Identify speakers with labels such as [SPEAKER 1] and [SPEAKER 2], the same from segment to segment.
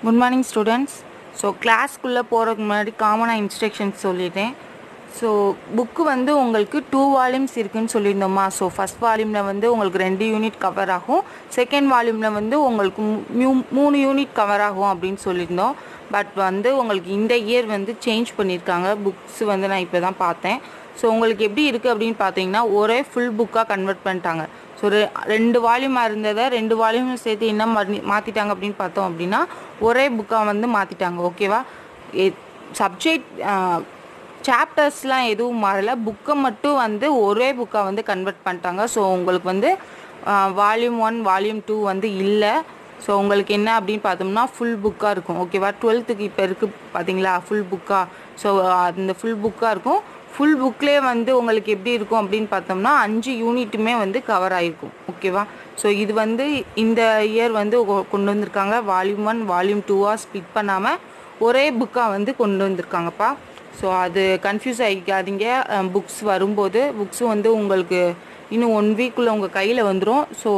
[SPEAKER 1] Good morning students. So class குள்ள போறதுக்கு முன்னாடி காமனா இன்ஸ்ட்ரக்ஷன்ஸ் சொல்லிட்டேன். ஸோ புக்கு வந்து உங்களுக்கு 2 வால்யூம்ஸ் இருக்குன்னு சொல்லியிருந்தோமா. ஸோ ஃபஸ்ட் வால்யூமில் வந்து உங்களுக்கு 2 யூனிட் கவர் ஆகும், செகண்ட் வால்யூமில் வந்து உங்களுக்கு 3 யூனிட் கவர் ஆகும் அப்படின்னு சொல்லியிருந்தோம். பட் வந்து உங்களுக்கு இந்த இயர் வந்து சேஞ்ச் பண்ணியிருக்காங்க. புக்ஸ் வந்து நான் இப்போ தான் பார்த்தேன். ஸோ உங்களுக்கு எப்படி இருக்குது அப்படின்னு பார்த்தீங்கன்னா ஒரே ஃபுல் புக்காக கன்வெர்ட் பண்ணிட்டாங்க. ஸோ 2 வால்யூமாக இருந்ததை 2 வால்யூமும் சேர்த்து என்ன மாற்றிட்டாங்க அப்படின்னு பார்த்தோம் அப்படின்னா ஒரே புக்காக வந்து மாற்றிட்டாங்க. ஓகேவா? சப்ஜெக்ட் சாப்டர்ஸ்லாம் எதுவும் மாறலை, புக்கை மட்டும் வந்து ஒரே புக்காக வந்து கன்வெர்ட் பண்ணிட்டாங்க. ஸோ உங்களுக்கு வந்து வால்யூம் 1 வால்யூம் 2 வந்து இல்லை. ஸோ உங்களுக்கு என்ன அப்படின்னு பார்த்தோம்னா ஃபுல் புக்காக இருக்கும். ஓகேவா? 12th இப்போ இருக்குது பார்த்தீங்களா ஃபுல் புக்காக. ஸோ அந்த ஃபுல் புக்காக இருக்கும். ஃபுல் புக்லேயே வந்து உங்களுக்கு எப்படி இருக்கும் அப்படின்னு பார்த்தோம்னா 5 யூனிட்டுமே வந்து கவர் ஆகிருக்கும். ஓகேவா? ஸோ இது வந்து இந்த இயர் வந்து கொண்டு வந்திருக்காங்க. வால்யூம் 1 வால்யூம் 2வாக ஸ்பிட் பண்ணாமல் ஒரே புக்காக வந்து கொண்டு வந்திருக்காங்கப்பா. ஸோ அது கன்ஃபியூஸ் ஆகிக்காதீங்க. புக்ஸ் வரும்போது புக்ஸும் வந்து உங்களுக்கு இன்னும் 1 வீக்குள்ளே உங்கள் கையில் வந்துடும். ஸோ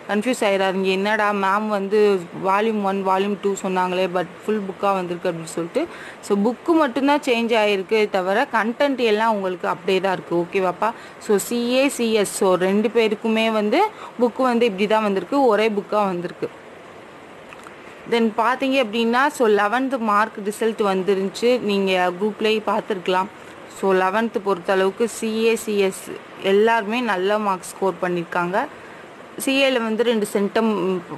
[SPEAKER 1] கன்ஃபியூஸ் ஆகிடாதீங்க, என்னடா மேம் வந்து வால்யூம் 1 வால்யூம் 2 சொன்னாங்களே பட் ஃபுல் புக்காக வந்திருக்கு அப்படின்னு சொல்லிட்டு. ஸோ புக்கு மட்டும்தான் சேஞ்ச் ஆகிருக்கு தவிர கண்டென்ட் எல்லாம் உங்களுக்கு அப்படியே தான் இருக்குது. ஓகேவாப்பா? ஸோ சிஏ சிஎஸ் ஸோ 2 பேருக்குமே வந்து புக்கு வந்து இப்படி தான் வந்திருக்கு, ஒரே புக்காக வந்திருக்கு. தென் பார்த்தீங்க அப்படின்னா ஸோ 11th மார்க் ரிசல்ட் வந்துருந்துச்சு, நீங்கள் குரூப்லேயே பார்த்துருக்கலாம். ஸோ 11th பொறுத்தளவுக்கு சிஏசிஎஸ் எல்லாருமே நல்ல மார்க்ஸ் ஸ்கோர் பண்ணியிருக்காங்க. சிஏல வந்து 2 சென்டம்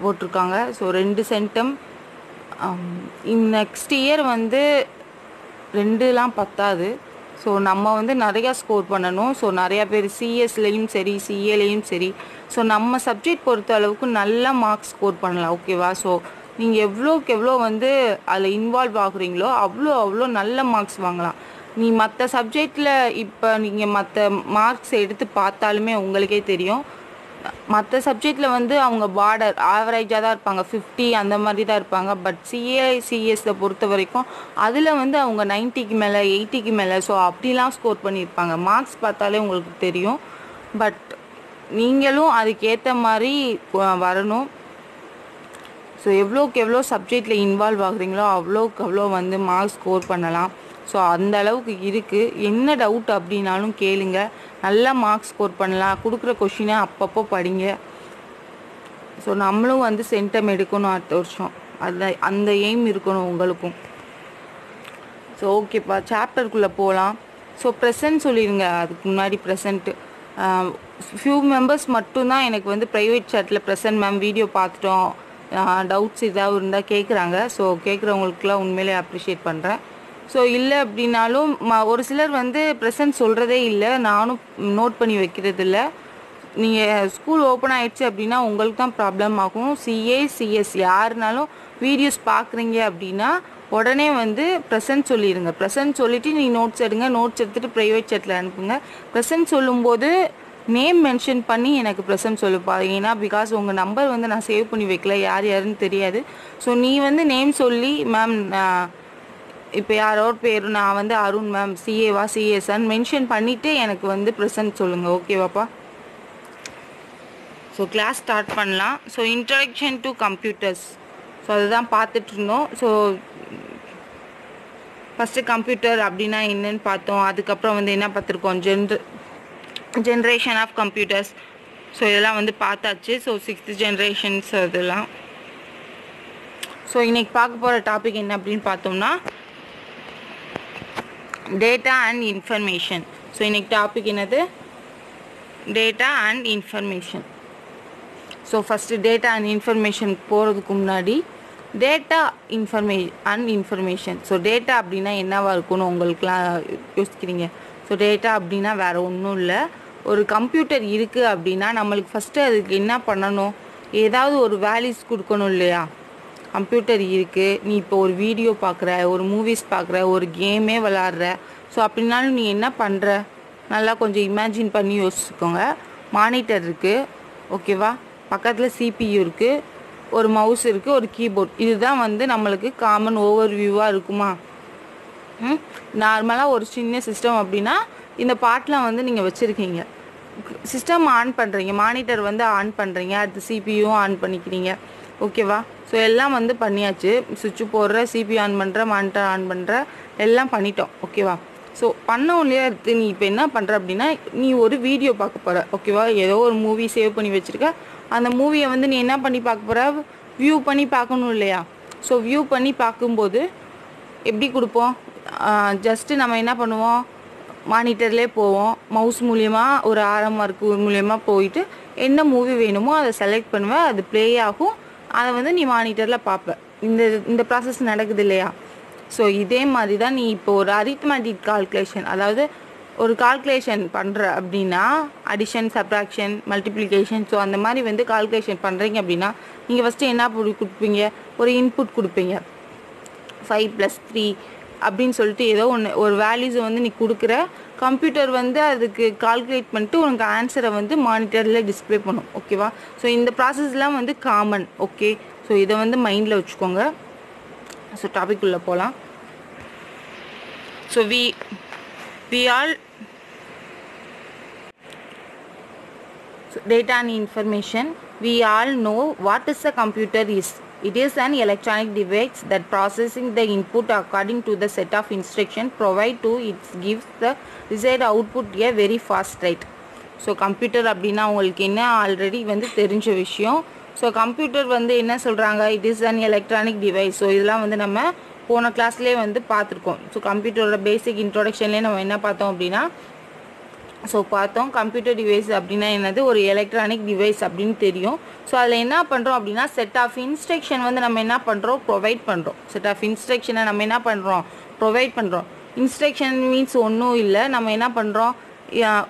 [SPEAKER 1] போட்டிருக்காங்க. So 2 centum. நெக்ஸ்ட் இயர் வந்து 2லாம் பத்தாது. ஸோ நம்ம வந்து நிறையா ஸ்கோர் பண்ணணும். ஸோ நிறையா பேர் சிஎஸ்லேயும் சரி சிஏலேயும் சரி ஸோ நம்ம சப்ஜெக்ட் பொறுத்த அளவுக்கு நல்ல மார்க்ஸ் ஸ்கோர் பண்ணலாம். ஓகேவா? ஸோ நீங்கள் எவ்வளோக்கு எவ்வளோ வந்து அதில் இன்வால்வ் ஆகுறீங்களோ அவ்வளோ நல்ல மார்க்ஸ் வாங்கலாம். நீ மற்ற சப்ஜெக்டில் இப்போ நீங்கள் மற்ற மார்க்ஸ் எடுத்து பார்த்தாலுமே உங்களுக்கே தெரியும், மற்ற சப்ஜெக்டில் வந்து அவங்க பார்டர் ஆவரேஜாக தான் இருப்பாங்க, 50 அந்த மாதிரி தான் இருப்பாங்க. பட் சிஏசிஎஸ்ஸை பொறுத்த வரைக்கும் அதில் வந்து அவங்க 90க்கு மேலே 80க்கு மேலே ஸோ அப்படிலாம் ஸ்கோர் பண்ணியிருப்பாங்க. மார்க்ஸ் பார்த்தாலே உங்களுக்கு தெரியும். பட் நீங்களும் அதுக்கேற்ற மாதிரி வரணும். ஸோ எவ்வளோக்கு எவ்வளோ சப்ஜெக்டில் இன்வால்வ் ஆகுறீங்களோ அவ்வளோக்கு அவ்வளோ வந்து மார்க்ஸ் ஸ்கோர் பண்ணலாம். ஸோ அந்த அளவுக்கு இருக்குது. என்ன டவுட் அப்படின்னாலும் கேளுங்க, நல்லா மார்க்ஸ் ஸ்கோர் பண்ணலாம். கொடுக்குற கொஷினை அப்பப்போ படிங்க. ஸோ நம்மளும் வந்து சென்டம் எடுக்கணும் அடுத்த வருஷம், அந்த எய்ம் இருக்கணும் உங்களுக்கும். ஸோ ஓகேப்பா, சாப்டருக்குள்ளே போகலாம். ஸோ ப்ரெசன்ட் சொல்லிடுங்க. அதுக்கு முன்னாடி ப்ரெசண்ட்டு ஃபியூ மெம்பர்ஸ் மட்டும்தான் எனக்கு வந்து ப்ரைவேட் சாட்டில் ப்ரெசன்ட் மேம் வீடியோ பார்த்துட்டோம், டவுட்ஸ் ஏதாவது இருந்தால் கேட்குறாங்க. ஸோ கேட்குறவங்களுக்குலாம் உண்மையிலே அப்ரிஷியேட் பண்ணுறேன். ஸோ இல்லை அப்படின்னாலும் ஒரு சிலர் வந்து ப்ரெசன்ட் சொல்கிறதே இல்லை, நானும் நோட் பண்ணி வைக்கிறது இல்லை. நீங்கள் ஸ்கூல் ஓப்பன் ஆகிடுச்சு அப்படின்னா உங்களுக்கு தான் ப்ராப்ளம் ஆகும். சிஏ சிஎஸ் யாருனாலும் வீடியோஸ் பார்க்குறீங்க அப்படின்னா உடனே வந்து ப்ரெசன்ட் சொல்லிடுங்க. ப்ரெசன்ட் சொல்லிவிட்டு நீங்கள் நோட்ஸ் எடுங்க, நோட்ஸ் எடுத்துகிட்டு ப்ரைவேட் சாட்டில் அனுப்புங்க. ப்ரெசன்ட் சொல்லும்போது நேம் மென்ஷன் பண்ணி எனக்கு ப்ரெசன்ட் சொல்லுப்பா. ஏன்னா பிகாஸ் உங்கள் நம்பர் வந்து நான் சேவ் பண்ணி வைக்கல, யாருன்னு தெரியாது. ஸோ நீ வந்து நேம் சொல்லி மேம் இப்போ யாரோட பேர் நான் வந்து அருண் மேம் சிஏவா சிஎஸ்ன்னு மென்ஷன் பண்ணிவிட்டு எனக்கு வந்து ப்ரெசன்ட் சொல்லுங்கள். ஓகேவாப்பா? ஸோ கிளாஸ் ஸ்டார்ட் பண்ணலாம். So introduction to computers so அதுதான் பார்த்துட்ருந்தோம். ஸோ ஃபஸ்ட்டு கம்ப்யூட்டர் அப்படின்னா என்னன்னு பார்த்தோம். அதுக்கப்புறம் வந்து என்ன பார்த்துருக்கோம், ஜென்ரேஷன் ஆஃப் கம்ப்யூட்டர்ஸ். ஸோ இதெல்லாம் வந்து பார்த்தாச்சு. ஸோ 6th ஜென்ரேஷன்ஸ் அதெல்லாம். ஸோ இன்றைக்கி பார்க்க போகிற டாபிக் என்ன அப்படின்னு பார்த்தோம்னா டேட்டா அண்ட் இன்ஃபர்மேஷன். ஸோ இன்றைக்கி டாபிக் என்னது, data and information. So first data and information போகிறதுக்கு முன்னாடி data and information. So data அப்படின்னா என்னவாக இருக்குன்னு உங்களுக்குலாம் யோசிக்கிறீங்க. ஸோ டேட்டா அப்படின்னா வேறு ஒன்றும் இல்லை, ஒரு கம்ப்யூட்டர் இருக்குது அப்படின்னா நம்மளுக்கு ஃபஸ்ட்டு அதுக்கு என்ன பண்ணணும், ஏதாவது ஒரு வேல்யூஸ் கொடுக்கணும் இல்லையா. கம்ப்யூட்டர் இருக்குது, நீ இப்போ ஒரு வீடியோ பார்க்குற, ஒரு மூவிஸ் பார்க்குற, ஒரு கேமே விளாட்ற. ஸோ அப்படின்னாலும் நீ என்ன பண்ணுற, நல்லா கொஞ்சம் இமேஜின் பண்ணி யோசிச்சுக்கோங்க. மானிட்டர் இருக்குது, ஓகேவா, பக்கத்தில் சிபியு இருக்குது, ஒரு மவுஸ் இருக்குது, ஒரு கீபோர்ட். இதுதான் வந்து நம்மளுக்கு காமன் ஓவர் வியூவாக இருக்குமா. நார்மலாக ஒரு சின்ன சிஸ்டம் அப்படின்னா இந்த பார்ட்லாம் வந்து நீங்கள் வச்சுருக்கீங்க. சிஸ்டம் ஆன் பண்ணுறீங்க, மானிட்டர் வந்து ஆன் பண்ணுறீங்க, அடுத்து சிபியும் ஆன் பண்ணிக்கிறீங்க. ஓகேவா. ஸோ எல்லாம் வந்து பண்ணியாச்சு. சுவிட்சு போடுற, சிபி ஆன் பண்ணுற, மானிட்டர் ஆன் பண்ணுற, எல்லாம் பண்ணிட்டோம். ஓகேவா. ஸோ பண்ணோம் இல்லையா. நீ இப்போ என்ன பண்ணுற அப்படின்னா, நீ ஒரு வீடியோ பார்க்க போகிற. ஓகேவா. ஏதோ ஒரு மூவி சேவ் பண்ணி வச்சுருக்க. அந்த மூவியை வந்து நீ என்ன பண்ணி பார்க்க போகிற, வியூ பண்ணி பார்க்கணும் இல்லையா. ஸோ வியூ பண்ணி பார்க்கும்போது எப்படி கொடுப்போம், ஜஸ்ட்டு நம்ம என்ன பண்ணுவோம், மானிட்டர்லேயே போவோம். மவுஸ் மூலியமாக ஒரு ஆரம் மார்க்கு மூலியமாக போயிட்டு என்ன மூவி வேணுமோ அதை செலக்ட் பண்ணுவேன். அது ப்ளே ஆகும். அதை வந்து நீ மானிட்டரில் பார்ப்ப. இந்த ப்ராசஸ் நடக்குது இல்லையா. ஸோ இதே மாதிரி தான் நீ இப்போ ஒரு அரித்மெட்டிக் கால்குலேஷன், அதாவது ஒரு கால்குலேஷன் பண்ணுற அப்படின்னா, அடிஷன், சப்ராக்ஷன், மல்டிப்ளிகேஷன், ஸோ அந்த மாதிரி வந்து கால்குலேஷன் பண்ணுறீங்க அப்படின்னா நீங்கள் ஃபஸ்ட்டு என்ன கொடுப்பீங்க, ஒரு இன்புட் கொடுப்பீங்க. 5 + 3 அப்படின்னு சொல்லிட்டு ஏதோ ஒன்று ஒரு வேல்யூஸை வந்து நீ கொடுக்குற. கம்ப்யூட்டர் வந்து அதுக்கு கால்குலேட் பண்ணிட்டு உனக்கு ஆன்சரை வந்து மானிட்டரில் டிஸ்பிளே பண்ணும். ஓகேவா. ஸோ இந்த ப்ராசஸ்லாம் வந்து காமன். ஓகே. ஸோ இதை வந்து மைண்டில் வச்சுக்கோங்க. ஸோ டாபிக் உள்ள போகலாம். So we all data and information, we all know what is a computer is. It is an electronic device that processing the input according to the set of instructions provide to it gives the desired output a very fast rate. So computer அப்படின்னா உங்களுக்கு என்ன already வந்து தெரிஞ்ச விஷயம். So computer வந்து என்ன சொல்கிறாங்க, it is an electronic device. So இதெல்லாம் வந்து நம்ம போன கிளாஸ்லேயே வந்து பார்த்துருக்கோம். ஸோ கம்ப்யூட்டரோட பேசிக் இன்ட்ரோடக்ஷன்லேயே நம்ம என்ன பார்த்தோம் அப்படின்னா, ஸோ பார்த்தோம் கம்ப்யூட்டர் டிவைஸ் அப்படின்னா என்னது, ஒரு எலக்ட்ரானிக் டிவைஸ் அப்படின்னு தெரியும். ஸோ அதில் என்ன பண்ணுறோம் அப்படின்னா, செட் ஆஃப் இன்ஸ்ட்ரக்ஷன் வந்து நம்ம என்ன பண்ணுறோம், ப்ரொவைட் பண்ணுறோம். செட் ஆஃப் இன்ஸ்ட்ரக்ஷனை நம்ம என்ன பண்ணுறோம், ப்ரொவைட் பண்ணுறோம். இன்ஸ்ட்ரக்ஷன் மீன்ஸ் ஒன்றும் இல்லை, நம்ம என்ன பண்ணுறோம்,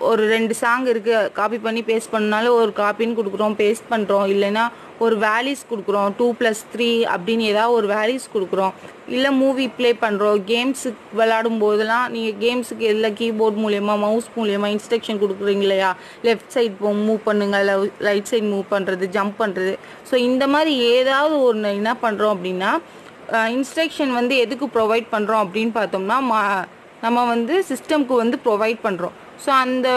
[SPEAKER 1] ஒரு 2 சாங் இருக்குது, காப்பி பண்ணி பேஸ்ட் பண்ணாலும் ஒரு காப்பின்னு கொடுக்குறோம், பேஸ்ட் பண்ணுறோம். இல்லைன்னா ஒரு வேல்யூஸ் கொடுக்குறோம், 2 + 3 அப்படின்னு ஏதாவது ஒரு வேல்யூஸ் கொடுக்குறோம். இல்லை மூவி ப்ளே பண்ணுறோம். கேம்ஸுக்கு விளையாடும் போதெல்லாம் நீங்கள் கேம்ஸுக்கு எல்லாம் கீபோர்ட் மூலயமா, மவுஸ் மூலயமா இன்ஸ்ட்ரக்ஷன் கொடுக்குறீங்க இல்லையா. லெஃப்ட் சைட் மூவ் பண்ணுங்கள், ரைட் சைட் மூவ் பண்ணுறது, ஜம்ப் பண்ணுறது. ஸோ இந்த மாதிரி ஏதாவது ஒன்று என்ன பண்ணுறோம் அப்படின்னா, இன்ஸ்ட்ரக்ஷன் வந்து எதுக்கு ப்ரொவைட் பண்ணுறோம் அப்படின்னு பார்த்தோம்னா, நம்ம வந்து சிஸ்டம்க்கு வந்து ப்ரொவைட் பண்ணுறோம். ஸோ அந்த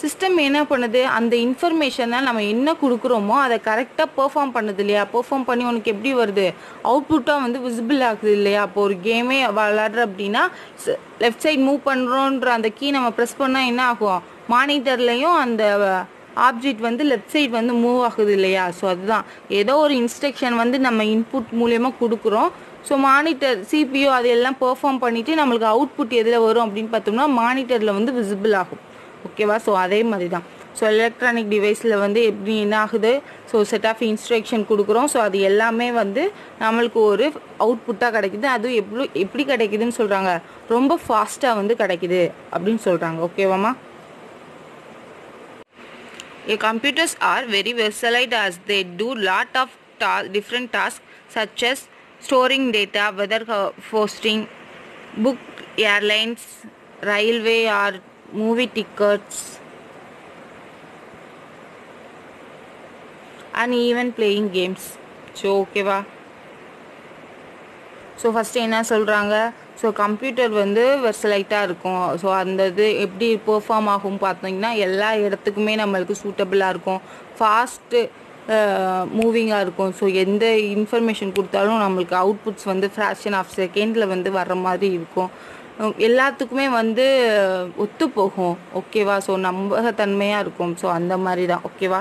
[SPEAKER 1] சிஸ்டம் என்ன பண்ணுது, அந்த இன்ஃபர்மேஷனை நம்ம என்ன கொடுக்குறோமோ அதை கரெக்டாக பெர்ஃபார்ம் பண்ணுது இல்லையா. பெர்ஃபார்ம் பண்ணி உனக்கு எப்படி வருது, அவுட்புட்டாக வந்து விசிபிள் ஆகுது இல்லையா. அப்போ ஒரு கேமே விளாட்ற அப்படின்னா லெஃப்ட் சைட் மூவ் பண்ணுறோன்ற அந்த கீ நம்ம ப்ரெஸ் பண்ணால் என்ன ஆகும், மானிட்டர்லேயும் அந்த ஆப்ஜெக்ட் வந்து லெஃப்ட் சைட் வந்து மூவ் ஆகுது இல்லையா. ஸோ அதுதான் ஏதோ ஒரு இன்ஸ்ட்ரக்ஷன் வந்து நம்ம இன்புட் மூலியமாக கொடுக்குறோம். ஸோ மானிட்டர் சிபியூ அதெல்லாம் பெர்ஃபார்ம் பண்ணிவிட்டு நம்மளுக்கு அவுட்புட் எதில் வரும் அப்படின்னு பார்த்தோம்னா மானிட்டரில் வந்து விசிபிள் ஆகும். ஓகேவா. ஸோ அதே மாதிரி தான். ஸோ எலக்ட்ரானிக் டிவைஸில் வந்து எப்படி என்ன ஆகுது, ஸோ செட் ஆஃப் இன்ஸ்ட்ரக்ஷன் கொடுக்குறோம். ஸோ அது எல்லாமே வந்து நம்மளுக்கு ஒரு அவுட்புட்டாக கிடைக்குது. அதுவும் எப்படி கிடைக்குதுன்னு சொல்கிறாங்க, ரொம்ப ஃபாஸ்ட்டாக வந்து கிடைக்குது அப்படின்னு சொல்கிறாங்க. ஓகேவாம்மா. Computers are very versatile as they do lot of different tasks such as storing data, weather posting, book airlines, railway or movie tickets, and even playing games. So ஓகேவா. ஸோ ஃபஸ்ட்டு என்ன சொல்கிறாங்க, ஸோ கம்ப்யூட்டர் வந்து வெர்சலைட்டாக இருக்கும். So அந்த இது எப்படி perform ஆகும் பார்த்தீங்கன்னா, எல்லா இடத்துக்குமே நம்மளுக்கு சூட்டபிளாக இருக்கும், ஃபாஸ்ட்டு மூவிங்காக இருக்கும். ஸோ எந்த இன்ஃபர்மேஷன் கொடுத்தாலும் நம்மளுக்கு அவுட்புட்ஸ் வந்து ஃப்ராக்ஷன் ஆஃப் செகண்டில் வந்து வர்ற மாதிரி இருக்கும். எல்லாத்துக்குமே வந்து ஒத்து போகும். ஓகேவா. ஸோ நம்பகத்தன்மையாக இருக்கும். ஸோ அந்த மாதிரி தான். ஓகேவா.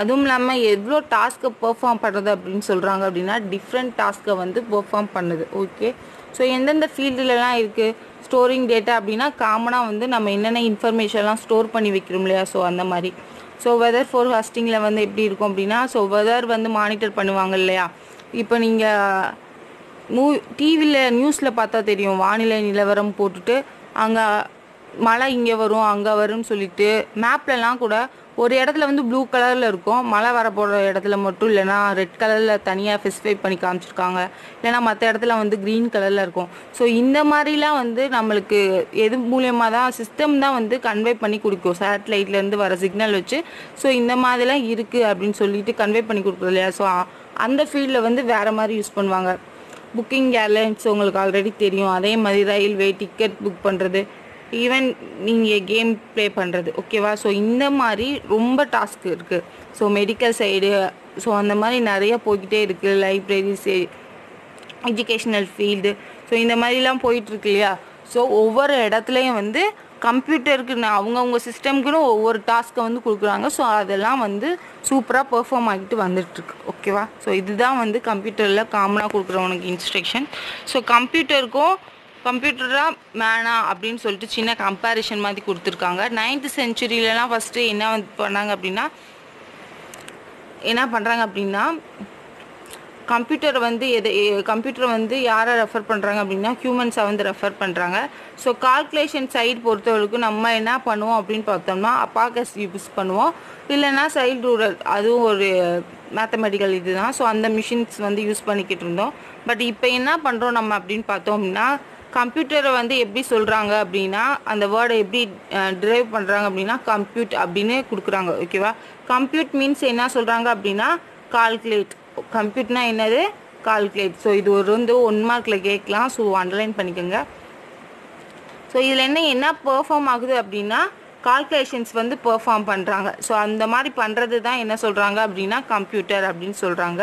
[SPEAKER 1] அதுவும் இல்லாமல் எவ்வளோ டாஸ்க்கை பெர்ஃபார்ம் பண்ணுறது அப்படின்னு சொல்கிறாங்க அப்படின்னா, டிஃப்ரெண்ட் டாஸ்க்கை வந்து பெர்ஃபார்ம் பண்ணுது. ஓகே. ஸோ எந்தெந்த ஃபீல்டுலலாம் இருக்குது, ஸ்டோரிங் டேட்டா அப்படின்னா காமனாக வந்து நம்ம என்னென்ன இன்ஃபர்மேஷன்லாம் ஸ்டோர் பண்ணி வைக்கிறோம் இல்லையா. ஸோ அந்த மாதிரி. ஸோ வெதர் ஃபோர்காஸ்டிங்கில் வந்து எப்படி இருக்கும் அப்படின்னா, ஸோ வெதர் வந்து மானிட்டர் பண்ணுவாங்க இல்லையா. இப்போ நீங்கள் டிவியில் நியூஸில் பார்த்தா தெரியும், வானிலை நிலவரம் போட்டுட்டு அங்கே மழை இங்கே வரும் அங்கே வரும்னு சொல்லிட்டு, மேப்லலாம் கூட ஒரு இடத்துல வந்து ப்ளூ கலரில் இருக்கும், மழை வரப்போகிற இடத்துல மட்டும், இல்லைனா ரெட் கலரில் தனியாக ஸ்பெசிஃபை பண்ணி காமிச்சிருக்காங்க, இல்லைனா மற்ற இடத்துல வந்து க்ரீன் கலரில் இருக்கும். ஸோ இந்த மாதிரிலாம் வந்து நம்மளுக்கு எது மூலியமாக தான் சிஸ்டம் தான் வந்து கன்வே பண்ணி கொடுக்கும், சேட்டலைட்லேருந்து வர சிக்னல் வச்சு. ஸோ இந்த மாதிரிலாம் இருக்குது அப்படின்னு சொல்லிட்டு கன்வே பண்ணி கொடுக்குறது இல்லையா. ஸோ அந்த ஃபீல்டில் வந்து வேறு மாதிரி யூஸ் பண்ணுவாங்க. புக்கிங் ஏர்லைன்ஸ் உங்களுக்கு ஆல்ரெடி தெரியும். அதே மாதிரி ரயில்வே டிக்கெட் புக் பண்ணுறது, ஈவன் நீங்கள் கேம் ப்ளே பண்ணுறது. ஓகேவா. ஸோ இந்த மாதிரி ரொம்ப டாஸ்க் இருக்குது. ஸோ மெடிக்கல் சைடு ஸோ அந்த மாதிரி நிறைய போய்கிட்டே இருக்குது. லைப்ரரிஸ், எஜுகேஷ்னல் ஃபீல்டு, ஸோ இந்த மாதிரிலாம் போயிட்டுருக்கு இல்லையா. ஸோ ஒவ்வொரு இடத்துலையும் வந்து கம்ப்யூட்டருக்கு அவங்கவுங்க சிஸ்டம்க்குன்னு ஒவ்வொரு டாஸ்க்கை வந்து கொடுக்குறாங்க. ஸோ அதெல்லாம் வந்து சூப்பராக பெர்ஃபார்ம் ஆகிட்டு வந்துட்டுருக்கு. ஓகேவா. ஸோ இதுதான் வந்து கம்ப்யூட்டரில் காமனாக கொடுக்குறவனுக்கு இன்ஸ்ட்ரக்ஷன். ஸோ கம்ப்யூட்டராக மேனா அப்படின்னு சொல்லிட்டு சின்ன கம்பேரிஷன் மாதிரி கொடுத்துருக்காங்க. 9th செஞ்சுரியிலலாம் ஃபஸ்ட்டு என்ன வந்து பண்ணாங்க அப்படின்னா கம்ப்யூட்டரை வந்து யாரை ரெஃபர் பண்ணுறாங்க அப்படின்னா ஹியூமன்ஸை வந்து ரெஃபர் பண்ணுறாங்க. ஸோ கால்குலேஷன் சைடு பொறுத்தவரைக்கும் நம்ம என்ன பண்ணுவோம் அப்படின்னு பார்த்தோம்னா அபாகஸ் யூஸ் பண்ணுவோம், இல்லைன்னா சைல்டு ரூலர், அதுவும் ஒரு மேத்தமெட்டிக்கல் இதுதான். ஸோ அந்த மிஷின்ஸ் வந்து யூஸ் பண்ணிக்கிட்டு இருந்தோம். பட் இப்போ என்ன பண்ணுறோம் நம்ம அப்படின்னு பார்த்தோம் அப்படின்னா கம்ப்யூட்டரை வந்து எப்படி சொல்கிறாங்க அப்படின்னா அந்த வேர்டை எப்படி டிரைவ் பண்ணுறாங்க அப்படின்னா கம்ப்யூட் அப்படின்னு கொடுக்குறாங்க. ஓகேவா. கம்ப்யூட் மீன்ஸ் என்ன சொல்கிறாங்க அப்படின்னா கால்குலேட். கம்ப்யூட்னா என்னது? கால்குலேட். ஸோ இது வந்து 1 மார்க்கில் கேட்கலாம். ஸோ அண்டர்லைன் பண்ணிக்கோங்க. ஸோ இதில் என்ன பெர்ஃபார்ம் ஆகுது அப்படின்னா கால்குலேஷன்ஸ் வந்து பெர்ஃபார்ம் பண்ணுறாங்க. ஸோ அந்த மாதிரி பண்ணுறது தான் என்ன சொல்கிறாங்க அப்படின்னா கம்ப்யூட்டர் அப்படின்னு சொல்கிறாங்க.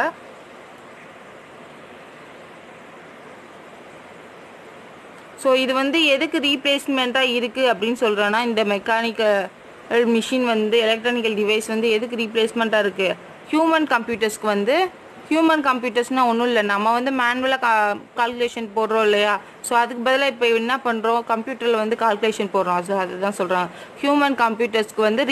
[SPEAKER 1] ஸோ இது வந்து எதுக்கு ரீப்ளேஸ்மெண்ட்டாக இருக்குது அப்படின்னு சொல்கிறேன்னா இந்த மெக்கானிக்கல் மிஷின் வந்து எலக்ட்ரானிக்கல் டிவைஸ் வந்து எதுக்கு ரீப்ளேஸ்மெண்ட்டாக இருக்குது? ஹியூமன் கம்ப்யூட்டர்ஸ்னால் ஒன்றும் இல்லை, நம்ம வந்து மேனுவலாக கால்குலேஷன் போடுறோம் இல்லையா. ஸோ அதுக்கு பதிலாக இப்போ என்ன பண்ணுறோம், கம்ப்யூட்டரில் வந்து கால்குலேஷன் போடுறோம். ஸோ அதுதான் சொல்கிறாங்க ஹியூமன் கம்ப்யூட்டர்ஸ்க்கு வந்து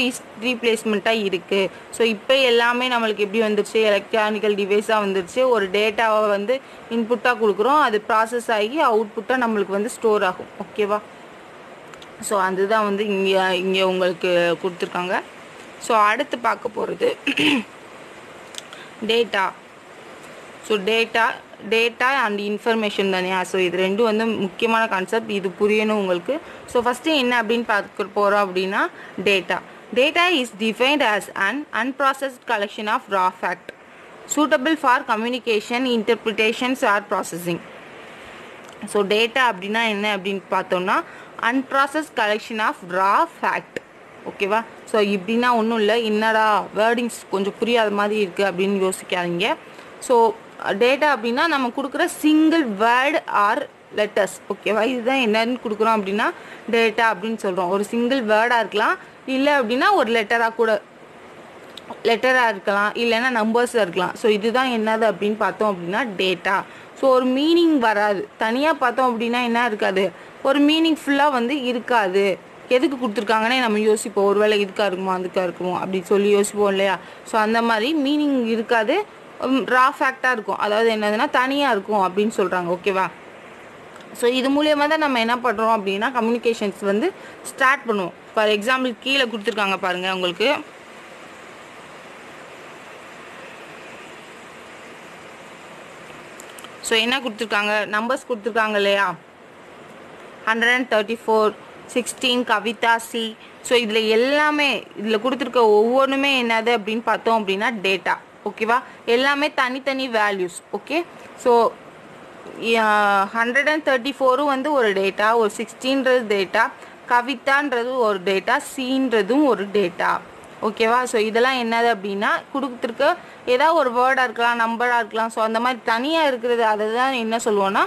[SPEAKER 1] ரீப்ளேஸ்மெண்ட்டாக இருக்குது. ஸோ இப்போ எல்லாமே நம்மளுக்கு எப்படி வந்துருச்சு, எலக்ட்ரானிக்கல் டிவைஸாக வந்துருச்சு. ஒரு டேட்டாவை வந்து இன்புட்டாக கொடுக்குறோம், அது ப்ராசஸ் ஆகி அவுட்புட்டாக நம்மளுக்கு வந்து ஸ்டோர் ஆகும். ஓகேவா. ஸோ அதுதான் வந்து இங்கே உங்களுக்கு கொடுத்துருக்காங்க. ஸோ அடுத்து பார்க்க போகிறது data. So data and information தானே. ஸோ இது ரெண்டும் வந்து முக்கியமான கான்செப்ட், இது புரியணும் உங்களுக்கு. ஸோ ஃபஸ்ட்டு என்ன அப்படின்னு பார்க்க போகிறோம் அப்படின்னா data is defined as an unprocessed collection of raw fact suitable for communication, interpretations or processing. So data அப்படின்னா என்ன அப்படின்னு பார்த்தோம்னா unprocessed collection of raw fact. ஓகேவா. ஸோ இப்படின்னா ஒன்றும் இல்லை, என்னடா வேர்டிங்ஸ் கொஞ்சம் புரியாத மாதிரி இருக்குது அப்படின்னு யோசிக்காதீங்க. ஸோ டேட்டா அப்படின்னா நம்ம கொடுக்குற சிங்கிள் வேர்டு ஆர் லெட்டர்ஸ். ஓகேவா. இதுதான் என்னன்னு கொடுக்குறோம் அப்படின்னா டேட்டா அப்படின்னு சொல்கிறோம். ஒரு சிங்கிள் வேர்டாக இருக்கலாம், இல்லை அப்படின்னா ஒரு லெட்டராக இருக்கலாம், இல்லைன்னா நம்பர்ஸாக இருக்கலாம். ஸோ இதுதான் என்னது அப்படின்னு பார்த்தோம் அப்படின்னா டேட்டா. ஸோ ஒரு மீனிங் வராது. தனியாக பார்த்தோம் அப்படின்னா என்ன இருக்காது, ஒரு மீனிங் ஃபுல்லாக வந்து இருக்காது. எதுக்கு கொடுத்துருக்காங்கன்னே நம்ம யோசிப்போம், ஒருவேளை இதுக்காக இருக்குமோ அதுக்காக இருக்குமோ அப்படின்னு சொல்லி யோசிப்போம் இல்லையா. ஸோ அந்த மாதிரி மீனிங் இருக்காது, ரா ஃபேக்டாக இருக்கும். அதாவது என்னதுன்னா தனியாக இருக்கும் அப்படின்னு சொல்கிறாங்க. ஓகேவா. ஸோ இது மூலியமாக தான் நம்ம என்ன பண்ணுறோம் அப்படின்னா கம்யூனிகேஷன்ஸ் வந்து ஸ்டார்ட் பண்ணுவோம். ஃபார் எக்ஸாம்பிள் கீழே கொடுத்துருக்காங்க பாருங்கள் உங்களுக்கு. ஸோ என்ன கொடுத்துருக்காங்க, நம்பர்ஸ் கொடுத்துருக்காங்க இல்லையா. 134, 16, கவிதா, சி. ஸோ இதில் கொடுத்துருக்க ஒவ்வொன்றுமே என்னது அப்படின்னு பார்த்தோம் அப்படின்னா டேட்டா. ஓகேவா. எல்லாமே தனித்தனி வேல்யூஸ். ஓகே. ஸோ 134 வந்து ஒரு டேட்டா, ஒரு 16ன்றது டேட்டா, கவிதான்றது ஒரு டேட்டா, சீன்றதும் ஒரு டேட்டா. ஓகேவா. ஸோ இதெல்லாம் என்னது அப்படின்னா கொடுத்துருக்க ஏதாவது ஒரு வேர்டாக இருக்கலாம், நம்பராக இருக்கலாம். ஸோ அந்த மாதிரி தனியாக இருக்கிறது அதை தான் என்ன சொல்லுவோன்னா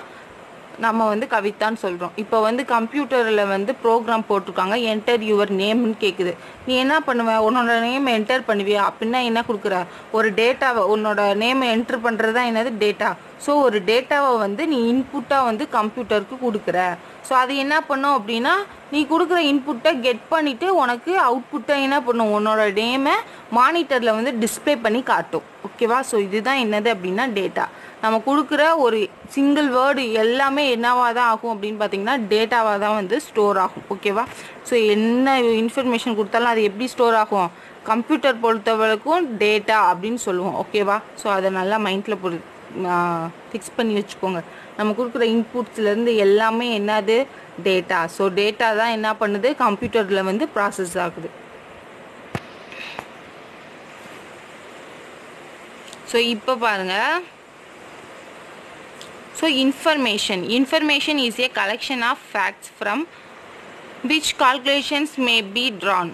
[SPEAKER 1] நம்ம வந்து கவிதான்னு சொல்கிறோம். இப்போ வந்து கம்ப்யூட்டரில் வந்து ப்ரோக்ராம் போட்டிருக்காங்க, என்டர் யுவர் நேம்னு கேட்குது. நீ என்ன பண்ணுவ, உன்னோட நேம் என்டர் பண்ணுவியா அப்படின்னா என்ன கொடுக்குற, ஒரு டேட்டாவை, உன்னோட நேமை என்ட்ரு பண்ணுறது தான் என்னது டேட்டா. ஸோ ஒரு டேட்டாவை வந்து நீ இன்புட்டாக வந்து கம்ப்யூட்டருக்கு கொடுக்குற. ஸோ அது என்ன பண்ணும் அப்படின்னா நீ கொடுக்குற இன்புட்டை கெட் பண்ணிவிட்டு உனக்கு அவுட்புட்டை என்ன பண்ணும், உன்னோட நேமை மானிட்டரில் வந்து டிஸ்பிளே பண்ணி காட்டும். ஓகேவா. ஸோ இதுதான் என்னது அப்படின்னா டேட்டா. நம்ம கொடுக்குற ஒரு சிங்கிள் வேர்டு எல்லாமே என்னவாக தான் ஆகும் அப்படின்னு பார்த்தீங்கன்னா டேட்டாவாக தான் வந்து ஸ்டோர் ஆகும். ஓகேவா. ஸோ என்ன இன்ஃபர்மேஷன் கொடுத்தாலும் அது எப்படி ஸ்டோர் ஆகும், கம்ப்யூட்டர் பொறுத்தவரைக்கும் டேட்டா அப்படின்னு சொல்லுவோம். ஓகேவா. ஸோ அதை நல்லா மைண்டில் ஃபிக்ஸ் பண்ணி வச்சுக்கோங்க. நம்ம கொடுக்குற இன்புட்ஸ்லேருந்து எல்லாமே என்னது டேட்டா. ஸோ டேட்டா தான் என்ன பண்ணுது, கம்ப்யூட்டரில் வந்து ப்ராசஸ் ஆகுது. ஸோ இப்போ பாருங்கள். So information is a collection of facts from which calculations may be drawn.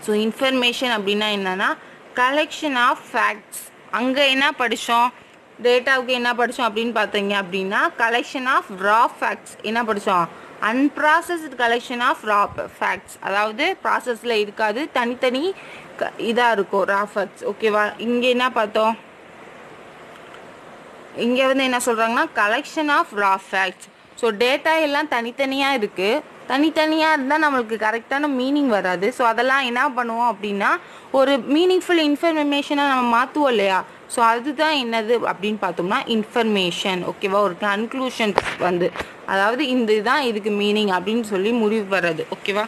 [SPEAKER 1] So information அப்படின்னா என்னென்னா கலெக்ஷன் ஆஃப் ஃபேக்ட்ஸ். அங்கே என்ன படித்தோம், டேட்டாவுக்கு என்ன படித்தோம் அப்படின்னு பார்த்தீங்க அப்படின்னா கலெக்ஷன் ஆஃப் ரா ஃபேக்ட்ஸ் என்ன படித்தோம், unprocessed collection of raw facts. அதாவது ப்ராசஸில் இருக்காது, தனித்தனி இதாக இருக்கும் ரா ஃபேக்ட்ஸ். ஓகேவா. இங்கே என்ன பார்த்தோம், இங்கே வந்து என்ன சொல்கிறாங்கன்னா collection of raw facts. So data எல்லாம் தனித்தனியாக இருக்குது, தனித்தனியாக இருந்தால் நம்மளுக்கு கரெக்டான மீனிங் வராது. ஸோ அதெல்லாம் என்ன பண்ணுவோம் அப்படின்னா ஒரு மீனிங்ஃபுல் இன்ஃபர்மேஷனை நம்ம மாற்றுவோம் இல்லையா. ஸோ அதுதான் என்னது அப்படின்னு பார்த்தோம்னா இன்ஃபர்மேஷன். ஓகேவா. ஒரு கன்க்ளூஷன் வந்து அதாவது இந்த இதுதான் இதுக்கு மீனிங் அப்படின்னு சொல்லி முடிவு வர்றது. ஓகேவா.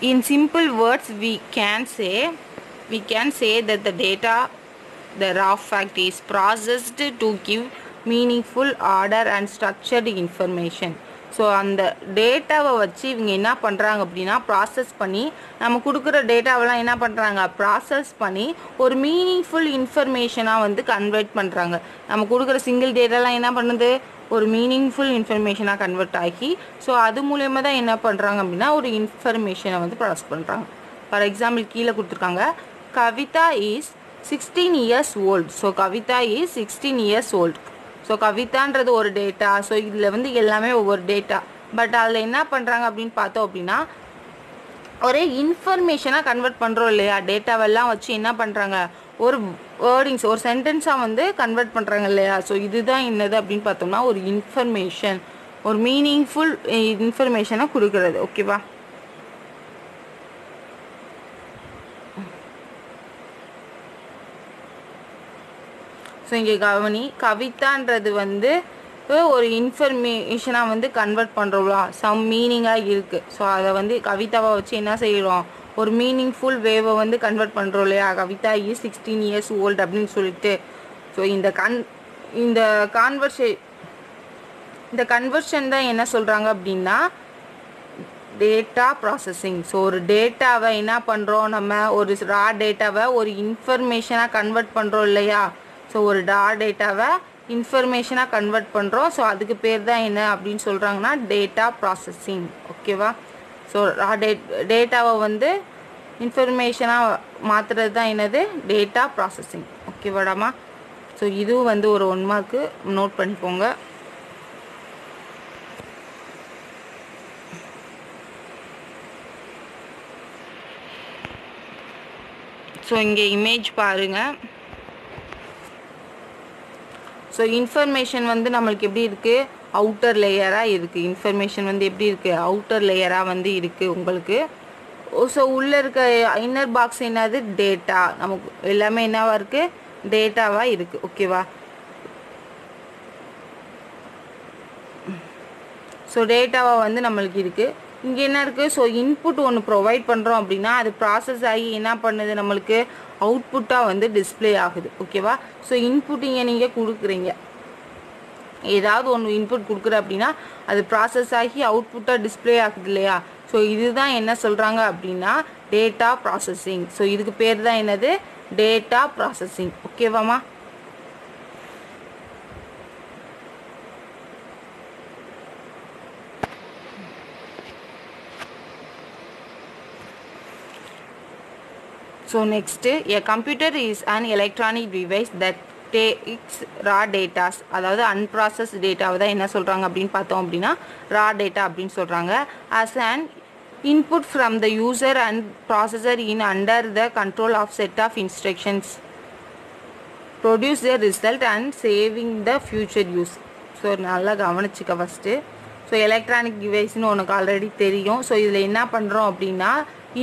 [SPEAKER 1] In simple words, we can say that the data, the raw fact, is processed to give meaningful, order and structured information. So அந்த டேட்டாவை வச்சு இவங்க என்ன பண்ணுறாங்க அப்படின்னா ப்ராசஸ் பண்ணி நம்ம கொடுக்குற டேட்டாவெல்லாம் என்ன பண்ணுறாங்க, ப்ராசஸ் பண்ணி ஒரு மீனிங்ஃபுல் இன்ஃபர்மேஷனாக வந்து கன்வெர்ட் பண்ணுறாங்க. நம்ம கொடுக்குற சிங்கிள் டேட்டாலாம் என்ன பண்ணுது, ஒரு மீனிங்ஃபுல் இன்ஃபர்மேஷனாக கன்வெர்ட் ஆகி ஸோ அது மூலயமா தான் என்ன பண்ணுறாங்க அப்படின்னா ஒரு இன்ஃபர்மேஷனை வந்து ப்ராசஸ் பண்ணுறாங்க. ஃபார் எக்ஸாம்பிள் கீழே கொடுத்துருக்காங்க, Kavita is 16 years old. So Kavita is 16 years old. So கவிதான்றது ஒரு டேட்டா. ஸோ இதில் வந்து எல்லாமே ஒவ்வொரு டேட்டா. பட் அதில் என்ன பண்ணுறாங்க அப்படின்னு பார்த்தோம் அப்படின்னா ஒரு இன்ஃபர்மேஷனாக கன்வெர்ட் பண்ணுறோம் இல்லையா. டேட்டாவெல்லாம் வச்சு என்ன பண்ணுறாங்க, ஒரு வேர்டிங்ஸ், ஒரு சென்டென்ஸாக வந்து கன்வெர்ட் பண்ணுறாங்க இல்லையா. ஸோ இதுதான் என்னது அப்படின்னு பார்த்தோம்னா ஒரு இன்ஃபர்மேஷன், ஒரு மீனிங்ஃபுல் இன்ஃபர்மேஷனாக கொடுக்குறது. ஓகேவா. ஸோ இங்கே கவனி, கவிதான்றது வந்து ஒரு இன்ஃபர்மேஷனாக வந்து கன்வெர்ட் பண்ணுறோம்ல, சம் மீனிங்காக இருக்குது. ஸோ அதை வந்து கவிதாவை வச்சு என்ன செய்கிறோம், ஒரு மீனிங்ஃபுல் வேவை வந்து கன்வெர்ட் பண்ணுறோம் இல்லையா. கவிதா இஸ் 16 years old அப்படின்னு சொல்லிட்டு. ஸோ இந்த கன்வர்ஷன் தான் என்ன சொல்கிறாங்க அப்படின்னா டேட்டா ப்ராசஸிங். ஸோ ஒரு டேட்டாவை என்ன பண்ணுறோம், நம்ம ஒரு ரா டேட்டாவை ஒரு இன்ஃபர்மேஷனாக கன்வெர்ட் பண்ணுறோம் இல்லையா. ஸோ ஒரு ரா டேட்டாவை இன்ஃபர்மேஷனாக கன்வெர்ட் பண்ணுறோம். ஸோ அதுக்கு பேர் தான் என்ன அப்படின்னு சொல்கிறாங்கன்னா டேட்டா ப்ராசஸிங். ஓகேவா. ஸோ டேட்டாவை வந்து இன்ஃபர்மேஷனாக மாற்றுறது தான் என்னது டேட்டா ப்ராசஸிங். ஓகேவாடாமா. ஸோ இதுவும் வந்து ஒரு 1 மார்க்கு நோட் பண்ணிக்கோங்க. ஸோ இங்கே இமேஜ் பாருங்கள். ஸோ இன்ஃபர்மேஷன் வந்து நம்மளுக்கு எப்படி இருக்குது, அவுட்டர் லேயராக இருக்குது. இன்ஃபர்மேஷன் வந்து எப்படி இருக்குது, அவுட்டர் லேயராக வந்து இருக்குது உங்களுக்கு. ஸோ உள்ளே இருக்க இன்னர் பாக்ஸ் என்னது டேட்டா, நமக்கு எல்லாமே என்னவாக இருக்குது டேட்டாவாக இருக்குது. ஓகேவா. ஸோ டேட்டாவாக வந்து நம்மளுக்கு இருக்குது. இங்கே என்ன இருக்குது, ஸோ இன்புட் ஒன்று ப்ரொவைட் பண்ணுறோம் அப்படின்னா அது ப்ராசஸ் ஆகி என்ன பண்ணுது, நம்மளுக்கு அவுட்புட்டாக வந்து டிஸ்பிளே ஆகுது. ஓகேவா. ஸோ இன்புட் இங்கே நீங்கள் கொடுக்குறீங்க, ஏதாவது ஒன்று இன்புட் கொடுக்குற அப்படின்னா அது ப்ராசஸ் ஆகி அவுட்புட்டாக டிஸ்பிளே ஆகுது இல்லையா. ஸோ இதுதான் என்ன சொல்கிறாங்க அப்படின்னா டேட்டா ப்ராசஸிங். ஸோ இதுக்கு பேர் தான் என்னது டேட்டா ப்ராசஸிங். ஓகேவாம்மா. So next, a computer is an electronic device that takes raw data. அதாவது unprocessed data தான் என்ன சொல்கிறாங்க அப்படின்னு பார்த்தோம் அப்படின்னா raw data அப்படின்னு சொல்கிறாங்க. As an input from the user and processor in under the control of set of instructions produce the result and saving the future use. So நல்லா கவனிச்சுக்க ஃபஸ்ட்டு. ஸோ எலக்ட்ரானிக் டிவைஸ்னு உனக்கு ஆல்ரெடி தெரியும். So இதில் என்ன பண்ணுறோம் அப்படின்னா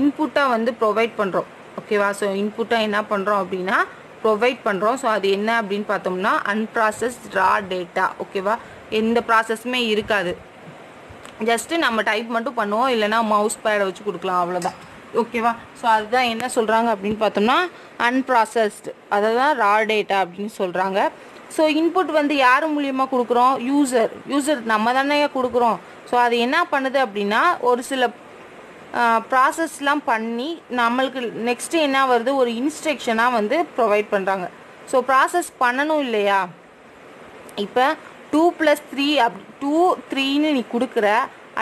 [SPEAKER 1] இன்புட்டாக வந்து ப்ரொவைட் பண்ணுறோம். ஓகேவா. ஸோ இன்புட்டாக என்ன பண்ணுறோம் அப்படின்னா ப்ரொவைட் பண்ணுறோம். ஸோ அது என்ன அப்படின்னு பார்த்தோம்னா அன்ப்ராசஸ்ட் ரா டேட்டா. ஓகேவா. எந்த ப்ராசஸுமே இருக்காது, ஜஸ்ட்டு நம்ம டைப் மட்டும் பண்ணுவோம், இல்லைனா மவுஸ் பேடை வச்சு கொடுக்கலாம், அவ்வளோதான். ஓகேவா. ஸோ அதுதான் என்ன சொல்கிறாங்க அப்படின்னு பார்த்தோம்னா அன்ப்ராசஸ்ட், அதை தான் ரா டேட்டா அப்படின்னு சொல்கிறாங்க. ஸோ இன்புட் வந்து யார் மூலியமாக கொடுக்குறோம், யூசர் நம்ம தானே கொடுக்குறோம். ஸோ அது என்ன பண்ணுது அப்படின்னா ஒரு சில ப்ராசஸ்லாம் பண்ணி நம்மளுக்கு நெக்ஸ்ட்டு என்ன வருது, ஒரு இன்ஸ்ட்ரக்ஷனாக வந்து ப்ரொவைட் பண்ணுறாங்க. ஸோ ப்ராசஸ் பண்ணணும் இல்லையா. இப்போ 2 + 3 2 3ன்னு நீ கொடுக்குற,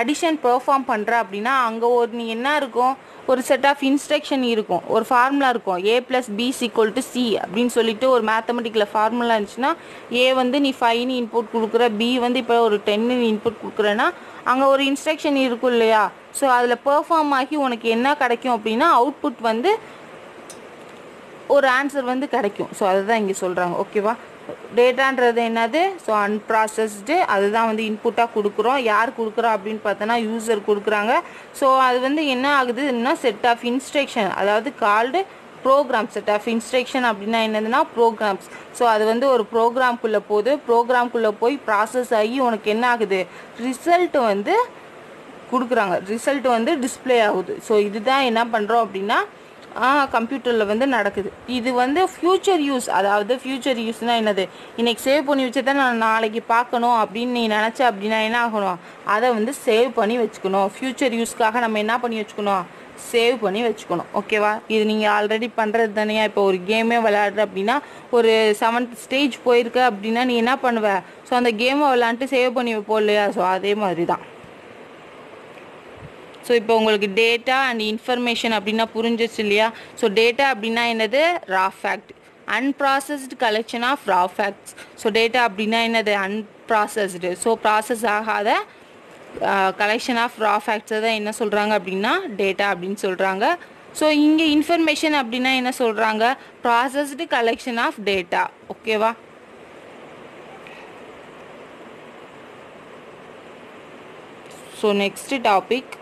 [SPEAKER 1] அடிஷன் பெர்ஃபார்ம் பண்ணுற அப்படின்னா அங்கே நீ என்ன இருக்கும், ஒரு செட் ஆஃப் இன்ஸ்ட்ரக்ஷன் இருக்கும், ஒரு ஃபார்முலா இருக்கும், a+b=c அப்படின்னு சொல்லிட்டு ஒரு மேத்தமெட்டிக்கில் ஃபார்முலா இருந்துச்சுன்னா ஏ வந்து நீ 5 இன்புட் கொடுக்குற, பி வந்து இப்போ ஒரு 10 இன்புட் கொடுக்குறேன்னா அங்கே ஒரு இன்ஸ்ட்ரக்ஷன் இருக்கும் இல்லையா. ஸோ அதில் பெர்ஃபார்ம் ஆகி உனக்கு என்ன கிடைக்கும் அப்படின்னா அவுட்புட் வந்து ஒரு ஆன்சர் வந்து கிடைக்கும். ஸோ அதுதான் இங்கே சொல்கிறாங்க. ஓகேவா, டேட்டான்றது என்னது, ஸோ அன்ப்ராசஸ்டு, அதுதான் வந்து இன்புட்டாக கொடுக்குறோம். யார் கொடுக்குறா அப்படின்னு பார்த்தோன்னா யூசர் கொடுக்குறாங்க. ஸோ அது வந்து என்ன ஆகுதுன்னா செட் ஆஃப் இன்ஸ்ட்ரக்ஷன், அதாவது called program. Set of instruction அப்படின்னா என்னதுன்னா ப்ரோக்ராம்ஸ். ஸோ அது வந்து ஒரு ப்ரோக்ராம்குள்ளே போகுது, ப்ரோக்ராம்குள்ளே போய் ப்ராசஸ் ஆகி உனக்கு என்ன ஆகுது, ரிசல்ட் வந்து கொடுக்குறாங்க, ரிசல்ட் வந்து டிஸ்பிளே ஆகுது. ஸோ இதுதான் என்ன பண்ணுறோம் அப்படின்னா கம்ப்யூட்டரில் வந்து நடக்குது. இது வந்து ஃப்யூச்சர் யூஸ், அதாவது ஃப்யூச்சர் யூஸ்னால் என்னது, இன்றைக்கி சேவ் பண்ணி வச்சதான் நான் நாளைக்கு பார்க்கணும் அப்படின்னு நீ நினச்ச அப்படின்னா என்ன ஆகணும், அதை வந்து சேவ் பண்ணி வச்சுக்கணும். ஃப்யூச்சர் யூஸ்க்காக நம்ம என்ன பண்ணி வச்சுக்கணும், சேவ் பண்ணி வச்சுக்கணும். ஓகேவா, இது நீங்கள் ஆல்ரெடி பண்ணுறது தானே. இப்போ ஒரு கேமே விளையாடுற அப்படின்னா ஒரு 7th ஸ்டேஜ் போயிருக்க அப்படின்னா நீ என்ன பண்ணுவ, ஸோ அந்த கேமை விளையாண்டுட்டு சேவ் பண்ணி வைப்போம் இல்லையா. ஸோ அதே மாதிரி தான். ஸோ இப்போ உங்களுக்கு டேட்டா அண்ட் இன்ஃபர்மேஷன் அப்படின்னா புரிஞ்சிச்சு இல்லையா. ஸோ டேட்டா அப்படின்னா என்னது, raw fact, unprocessed collection of raw facts. So data அப்படின்னா என்னது, அன்ப்ராசஸ்டு, ஸோ ப்ராசஸ் ஆகாத கலெக்ஷன் ஆஃப் ரா ஃபேக்ட்ஸை தான் என்ன சொல்கிறாங்க அப்படின்னா டேட்டா அப்படின்னு சொல்கிறாங்க. ஸோ இங்கே இன்ஃபர்மேஷன் அப்படின்னா என்ன சொல்கிறாங்க, ப்ராசஸ்டு கலெக்ஷன் ஆஃப் டேட்டா. ஓகேவா, so next topic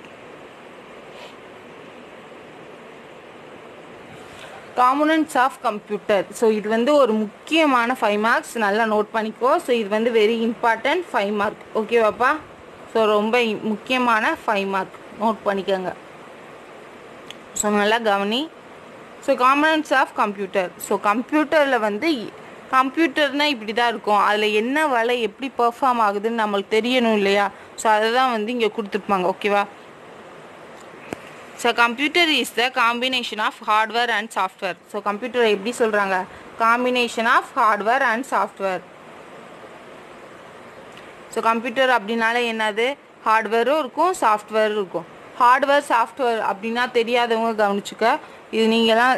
[SPEAKER 1] components of computer. So இது வந்து ஒரு முக்கியமான 5 மார்க்ஸ், நல்லா நோட் பண்ணிக்கோ. ஸோ இது வந்து வெரி இம்பார்ட்டன்ட் 5 மார்க். ஓகேவாப்பா, ஸோ ரொம்ப முக்கியமான 5 மார்க் நோட் பண்ணிக்கோங்க. ஸோ நல்லா கவனி. So components of computer. So கம்ப்யூட்டரில் வந்து கம்ப்யூட்டர்னால் இப்படி தான் இருக்கும், அதில் என்ன வேலை எப்படி பெர்ஃபார்ம் ஆகுதுன்னு நம்மளுக்கு தெரியணும் இல்லையா. ஸோ அதை தான் வந்து இங்கே கொடுத்துருப்பாங்க. ஓகேவா, so computer is the combination of hardware and software. So computer எப்படி சொல்கிறாங்க, combination of hardware and software. So computer அப்படின்னாலே என்னது, ஹார்ட்வேரும் இருக்கும் சாஃப்ட்வேரும் இருக்கும். ஹார்ட்வேர் சாஃப்ட்வேர் அப்படின்னா தெரியாதவங்க கவனிச்சுக்க, இது நீங்கள்லாம்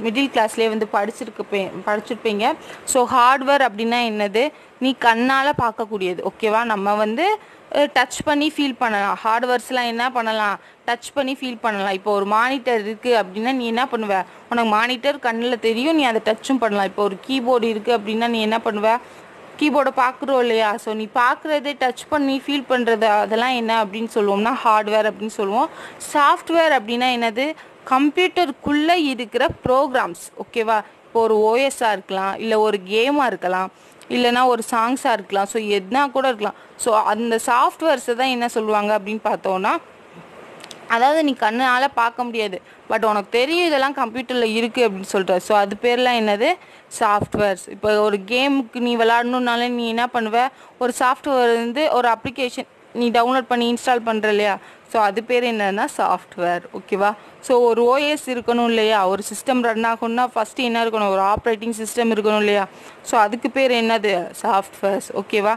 [SPEAKER 1] மிடில் கிளாஸ்லேயே வந்து படிச்சிருப்பீங்க. ஸோ ஹார்ட்வேர் அப்படின்னா என்னது, நீ கண்ணால் பார்க்கக்கூடியது. ஓகேவா, நம்ம வந்து டச் பண்ணி ஃபீல் பண்ணலாம். ஹார்ட்வேர்ஸ்லாம் என்ன பண்ணலாம், டச் பண்ணி ஃபீல் பண்ணலாம். இப்போ ஒரு மானிட்டர் இருக்குது அப்படின்னா நீ என்ன பண்ணுவ, உனக்கு மானிட்டர் கண்ணில் தெரியும், நீ அதை டச்சும் பண்ணலாம். இப்போ ஒரு கீபோர்டு இருக்குது அப்படின்னா நீ என்ன பண்ணுவ, கீபோர்டை பார்க்குறோம் இல்லையா. ஸோ நீ பார்க்குறது, டச் பண்ணி ஃபீல் பண்ணுறது, அதெல்லாம் என்ன அப்படின்னு சொல்லுவோம்னா ஹார்ட்வேர் அப்படின்னு சொல்லுவோம். சாஃப்ட்வேர் அப்படின்னா என்னது, கம்ப்யூட்டருக்குள்ளே இருக்கிற ப்ரோக்ராம்ஸ். ஓகேவா, இப்போ ஒரு ஓஎஸ்ஸாக இருக்கலாம், இல்லை ஒரு கேமாக இருக்கலாம், இல்லைனா ஒரு சாங்ஸாக இருக்கலாம். ஸோ எதுனா கூட இருக்கலாம். ஸோ அந்த சாஃப்ட்வேர்ஸை தான் என்ன சொல்லுவாங்க அப்படின்னு பார்த்தோன்னா, அதாவது நீ கண்ணால் பார்க்க முடியாது, பட் உனக்கு தெரியும் இதெல்லாம் கம்ப்யூட்டரில் இருக்குது அப்படின்னு சொல்கிற. ஸோ அது பேர்லாம் என்னது, சாஃப்ட்வேர்ஸ். இப்போ ஒரு கேமுக்கு நீ விளாடணுன்னாலே நீ என்ன பண்ணுவ, ஒரு சாஃப்ட்வேர் வந்து ஒரு அப்ளிகேஷன் நீ டவுன்லோட் பண்ணி இன்ஸ்டால் பண்ணுற இல்லையா. ஸோ அது பேர் என்னன்னா சாஃப்ட்வேர். ஓகேவா, ஸோ ஒரு ஓஎஸ் இருக்கணும் இல்லையா, ஒரு சிஸ்டம் ரன் ஆகணும்னா ஃபஸ்ட்டு என்ன இருக்கணும், ஒரு ஆப்ரேட்டிங் சிஸ்டம் இருக்கணும் இல்லையா. ஸோ அதுக்கு பேர் என்னது, சாஃப்ட்வேர்ஸ். ஓகேவா,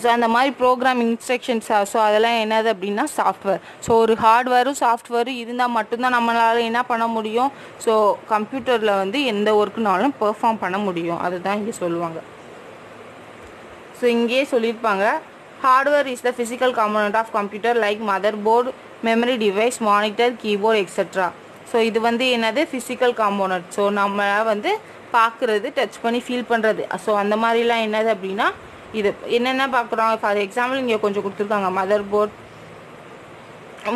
[SPEAKER 1] ஸோ அந்த மாதிரி ப்ரோக்ராம் இன்ஸ்ட்ரக்ஷன்ஸ், ஸோ அதெல்லாம் என்னது அப்படின்னா சாஃப்ட்வேர். ஸோ ஒரு ஹார்ட்வேரும் சாஃப்ட்வேரும் இருந்தால் மட்டும்தான் நம்மளால் என்ன பண்ண முடியும், ஸோ கம்ப்யூட்டரில் வந்து எந்த ஒர்க்குனாலும் பெர்ஃபார்ம் பண்ண முடியும். அதுதான் இங்கே சொல்லுவாங்க. ஸோ இங்கேயே சொல்லியிருப்பாங்க, hardware is the physical component of computer like motherboard, memory device, monitor, keyboard, etc. So இது வந்து என்னது, ஃபிசிக்கல் காம்போனன்ட். ஸோ நம்ம வந்து பார்க்குறது, டச் பண்ணி ஃபீல் பண்ணுறது. ஸோ அந்த மாதிரிலாம் என்னது அப்படின்னா இது என்னென்ன பார்க்குறோம். ஃபார் எக்ஸாம்பிள் இங்கே கொஞ்சம் கொடுத்துருக்காங்க, motherboard,